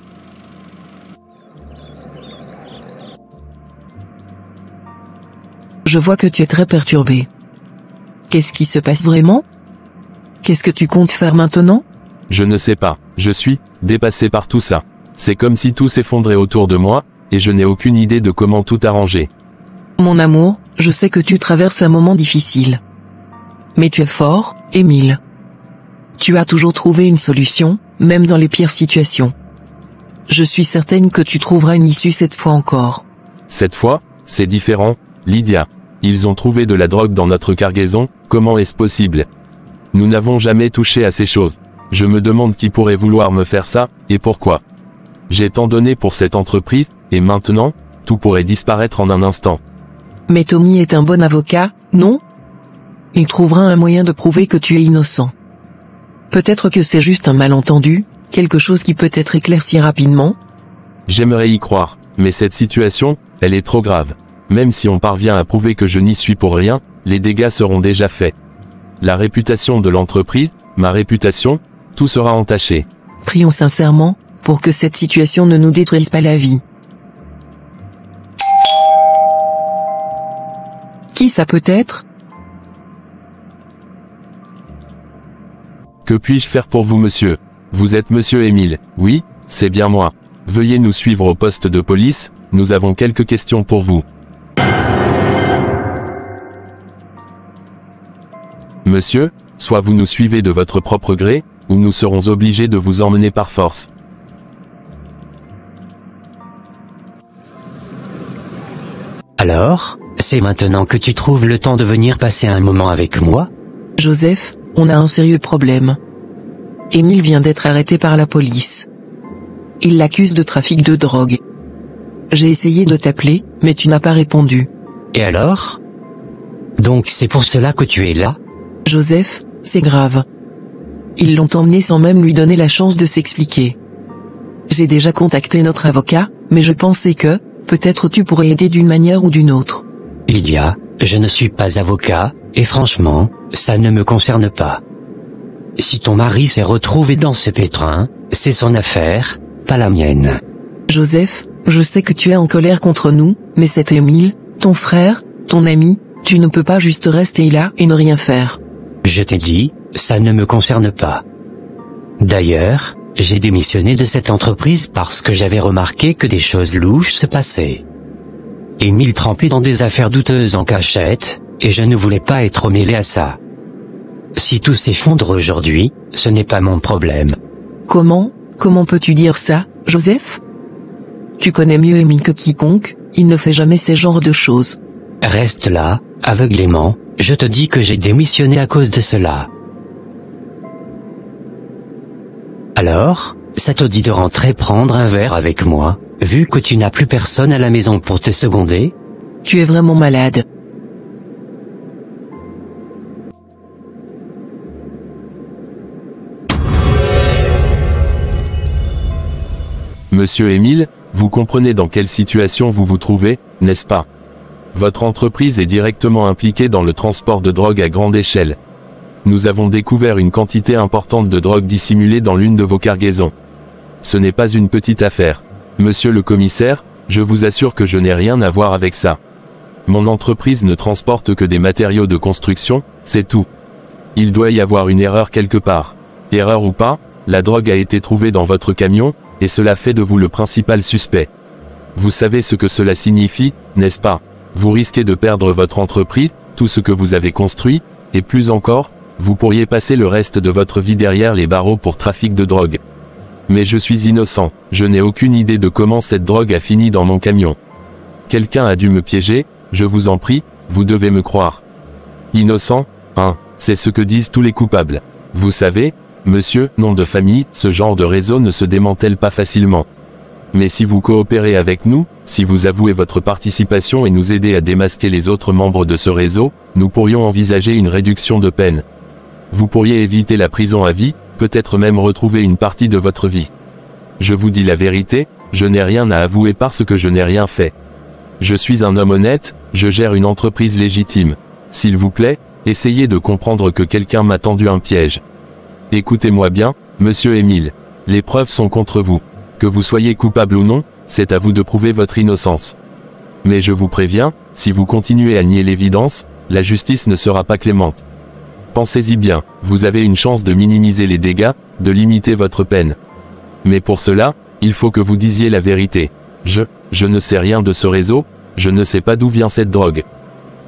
S6: Je vois que tu es très perturbé. Qu'est-ce qui se passe vraiment? Qu'est-ce que tu comptes faire maintenant?
S4: Je ne sais pas, je suis dépassé par tout ça. C'est comme si tout s'effondrait autour de moi, et je n'ai aucune idée de comment tout arranger.
S6: Mon amour, je sais que tu traverses un moment difficile. Mais tu es fort, Émile. Tu as toujours trouvé une solution, même dans les pires situations. Je suis certaine que tu trouveras une issue cette fois encore.
S4: Cette fois, c'est différent, Lydia. Ils ont trouvé de la drogue dans notre cargaison, comment est-ce possible? Nous n'avons jamais touché à ces choses. Je me demande qui pourrait vouloir me faire ça, et pourquoi. J'ai tant donné pour cette entreprise, et maintenant, tout pourrait disparaître en un instant.
S6: Mais Tommy est un bon avocat, non? Il trouvera un moyen de prouver que tu es innocent. Peut-être que c'est juste un malentendu, quelque chose qui peut être éclairci rapidement?
S4: J'aimerais y croire, mais cette situation, elle est trop grave. Même si on parvient à prouver que je n'y suis pour rien, les dégâts seront déjà faits. La réputation de l'entreprise, ma réputation, tout sera entaché.
S6: Prions sincèrement, pour que cette situation ne nous détruise pas la vie. Qui ça peut être?
S4: Que puis-je faire pour vous, monsieur? Vous êtes monsieur Émile, oui, c'est bien moi. Veuillez nous suivre au poste de police, nous avons quelques questions pour vous. Monsieur, soit vous nous suivez de votre propre gré, ou nous serons obligés de vous emmener par force.
S5: Alors, c'est maintenant que tu trouves le temps de venir passer un moment avec moi?
S6: Joseph, on a un sérieux problème. Émile vient d'être arrêté par la police. Il l'accuse de trafic de drogue. J'ai essayé de t'appeler, mais tu n'as pas répondu.
S5: Et alors? Donc c'est pour cela que tu es là?
S6: Joseph, c'est grave. Ils l'ont emmené sans même lui donner la chance de s'expliquer. J'ai déjà contacté notre avocat, mais je pensais que, peut-être tu pourrais aider d'une manière ou d'une autre.
S5: Lydia, je ne suis pas avocat, et franchement, ça ne me concerne pas. Si ton mari s'est retrouvé dans ce pétrin, c'est son affaire, pas la mienne.
S6: Joseph, je sais que tu es en colère contre nous, mais c'est Émile, ton frère, ton ami, tu ne peux pas juste rester là et ne rien faire.
S5: Je t'ai dit, ça ne me concerne pas. D'ailleurs, j'ai démissionné de cette entreprise parce que j'avais remarqué que des choses louches se passaient. Émile trempait dans des affaires douteuses en cachette, et je ne voulais pas être mêlé à ça. Si tout s'effondre aujourd'hui, ce n'est pas mon problème.
S6: Comment peux-tu dire ça, Joseph? Tu connais mieux Émile que quiconque, il ne fait jamais ces genres de choses.
S5: Reste là, aveuglément, je te dis que j'ai démissionné à cause de cela. Alors, ça te dit de rentrer prendre un verre avec moi, vu que tu n'as plus personne à la maison pour te seconder?
S6: Tu es vraiment malade.
S4: Monsieur Émile, vous comprenez dans quelle situation vous vous trouvez, n'est-ce pas? Votre entreprise est directement impliquée dans le transport de drogue à grande échelle. Nous avons découvert une quantité importante de drogue dissimulée dans l'une de vos cargaisons. Ce n'est pas une petite affaire. Monsieur le commissaire, je vous assure que je n'ai rien à voir avec ça. Mon entreprise ne transporte que des matériaux de construction, c'est tout. Il doit y avoir une erreur quelque part. Erreur ou pas, la drogue a été trouvée dans votre camion, et cela fait de vous le principal suspect. Vous savez ce que cela signifie, n'est-ce pas? Vous risquez de perdre votre entreprise, tout ce que vous avez construit, et plus encore, vous pourriez passer le reste de votre vie derrière les barreaux pour trafic de drogue. Mais je suis innocent, je n'ai aucune idée de comment cette drogue a fini dans mon camion. Quelqu'un a dû me piéger, je vous en prie, vous devez me croire. Innocent, hein, c'est ce que disent tous les coupables. Vous savez, monsieur, nom de famille, ce genre de réseau ne se démantèle pas facilement. Mais si vous coopérez avec nous, si vous avouez votre participation et nous aidez à démasquer les autres membres de ce réseau, nous pourrions envisager une réduction de peine. Vous pourriez éviter la prison à vie, peut-être même retrouver une partie de votre vie. Je vous dis la vérité, je n'ai rien à avouer parce que je n'ai rien fait. Je suis un homme honnête, je gère une entreprise légitime. S'il vous plaît, essayez de comprendre que quelqu'un m'a tendu un piège. Écoutez-moi bien, monsieur Émile. Les preuves sont contre vous. Que vous soyez coupable ou non, c'est à vous de prouver votre innocence. Mais je vous préviens, si vous continuez à nier l'évidence, la justice ne sera pas clémente. Pensez-y bien, vous avez une chance de minimiser les dégâts, de limiter votre peine. Mais pour cela, il faut que vous disiez la vérité. Je ne sais rien de ce réseau, je ne sais pas d'où vient cette drogue.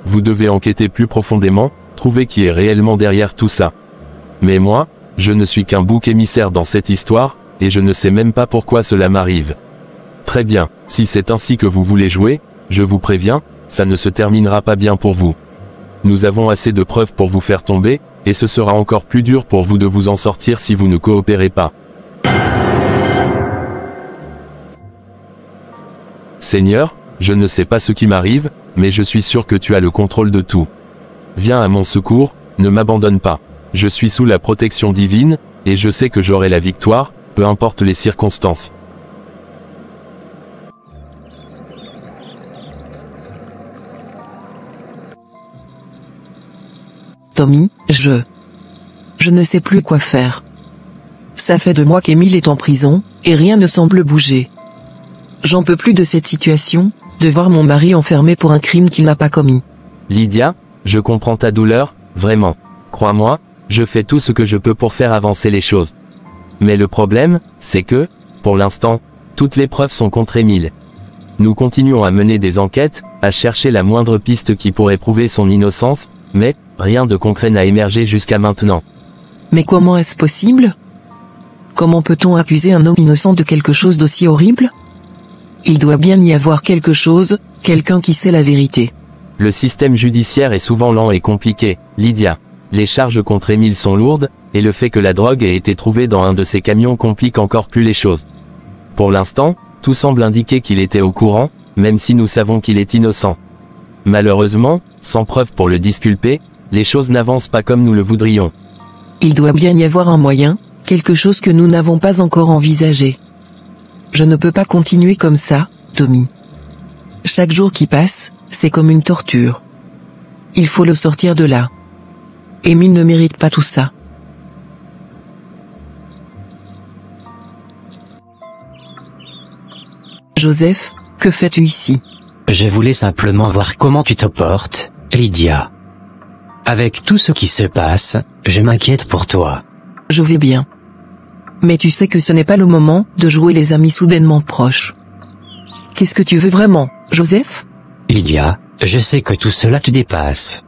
S4: Vous devez enquêter plus profondément, trouver qui est réellement derrière tout ça. Mais moi, je ne suis qu'un bouc émissaire dans cette histoire, et je ne sais même pas pourquoi cela m'arrive. Très bien, si c'est ainsi que vous voulez jouer, je vous préviens, ça ne se terminera pas bien pour vous. Nous avons assez de preuves pour vous faire tomber, et ce sera encore plus dur pour vous de vous en sortir si vous ne coopérez pas. Seigneur, je ne sais pas ce qui m'arrive, mais je suis sûr que tu as le contrôle de tout. Viens à mon secours, ne m'abandonne pas. Je suis sous la protection divine, et je sais que j'aurai la victoire, peu importe les circonstances.
S6: Tommy, je ne sais plus quoi faire. Ça fait 2 mois qu'Émile est en prison, et rien ne semble bouger. J'en peux plus de cette situation, de voir mon mari enfermé pour un crime qu'il n'a pas commis.
S2: Lydia, je comprends ta douleur, vraiment. Crois-moi, je fais tout ce que je peux pour faire avancer les choses. Mais le problème, c'est que, pour l'instant, toutes les preuves sont contre Émile. Nous continuons à mener des enquêtes, à chercher la moindre piste qui pourrait prouver son innocence, mais, rien de concret n'a émergé jusqu'à maintenant.
S6: Mais comment est-ce possible? Comment peut-on accuser un homme innocent de quelque chose d'aussi horrible? Il doit bien y avoir quelque chose, quelqu'un qui sait la vérité.
S2: Le système judiciaire est souvent lent et compliqué, Lydia. Les charges contre Émile sont lourdes, et le fait que la drogue ait été trouvée dans un de ses camions complique encore plus les choses. Pour l'instant, tout semble indiquer qu'il était au courant, même si nous savons qu'il est innocent. Malheureusement, sans preuve pour le disculper, les choses n'avancent pas comme nous le voudrions.
S6: Il doit bien y avoir un moyen, quelque chose que nous n'avons pas encore envisagé. Je ne peux pas continuer comme ça, Tommy. Chaque jour qui passe, c'est comme une torture. Il faut le sortir de là. Émile ne mérite pas tout ça. Joseph, que fais-tu ici?
S5: Je voulais simplement voir comment tu te portes, Lydia. Avec tout ce qui se passe, je m'inquiète pour toi.
S6: Je vais bien. Mais tu sais que ce n'est pas le moment de jouer les amis soudainement proches. Qu'est-ce que tu veux vraiment, Joseph?
S5: Lydia, je sais que tout cela te dépasse.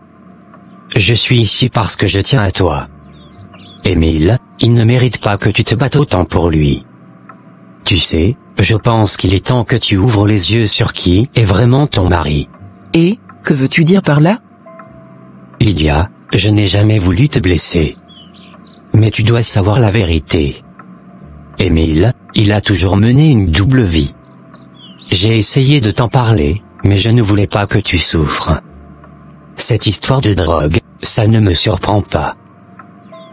S5: Je suis ici parce que je tiens à toi. Émile, il ne mérite pas que tu te battes autant pour lui. Tu sais, je pense qu'il est temps que tu ouvres les yeux sur qui est vraiment ton mari.
S6: Et, que veux-tu dire par là?
S5: Lydia, je n'ai jamais voulu te blesser. Mais tu dois savoir la vérité. Émile, il a toujours mené une double vie. J'ai essayé de t'en parler, mais je ne voulais pas que tu souffres. Cette histoire de drogue, ça ne me surprend pas.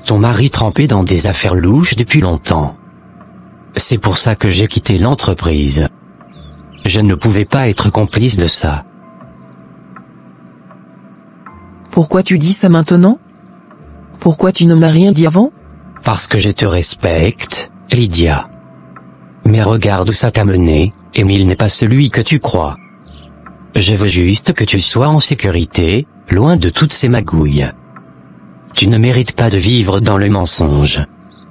S5: Ton mari trempait dans des affaires louches depuis longtemps. C'est pour ça que j'ai quitté l'entreprise. Je ne pouvais pas être complice de ça.
S6: Pourquoi tu dis ça maintenant? Pourquoi tu ne m'as rien dit avant?
S5: Parce que je te respecte, Lydia. Mais regarde où ça t'a mené, Émile n'est pas celui que tu crois. Je veux juste que tu sois en sécurité, loin de toutes ces magouilles. Tu ne mérites pas de vivre dans le mensonge.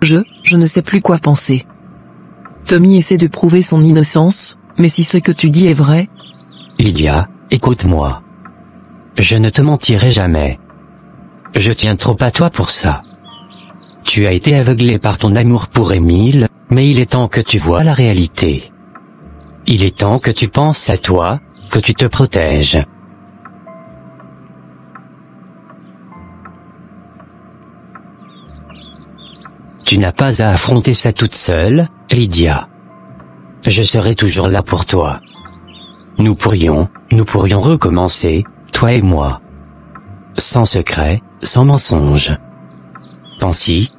S6: Je ne sais plus quoi penser. Tommy essaie de prouver son innocence, mais si ce que tu dis est vrai...
S5: Lydia, écoute-moi. Je ne te mentirai jamais. Je tiens trop à toi pour ça. Tu as été aveuglé par ton amour pour Émile, mais il est temps que tu vois la réalité. Il est temps que tu penses à toi, que tu te protèges. Tu n'as pas à affronter ça toute seule, Lydia. je serai toujours là pour toi. Nous pourrions recommencer, toi et moi. Sans secret, sans mensonge. Pense-y.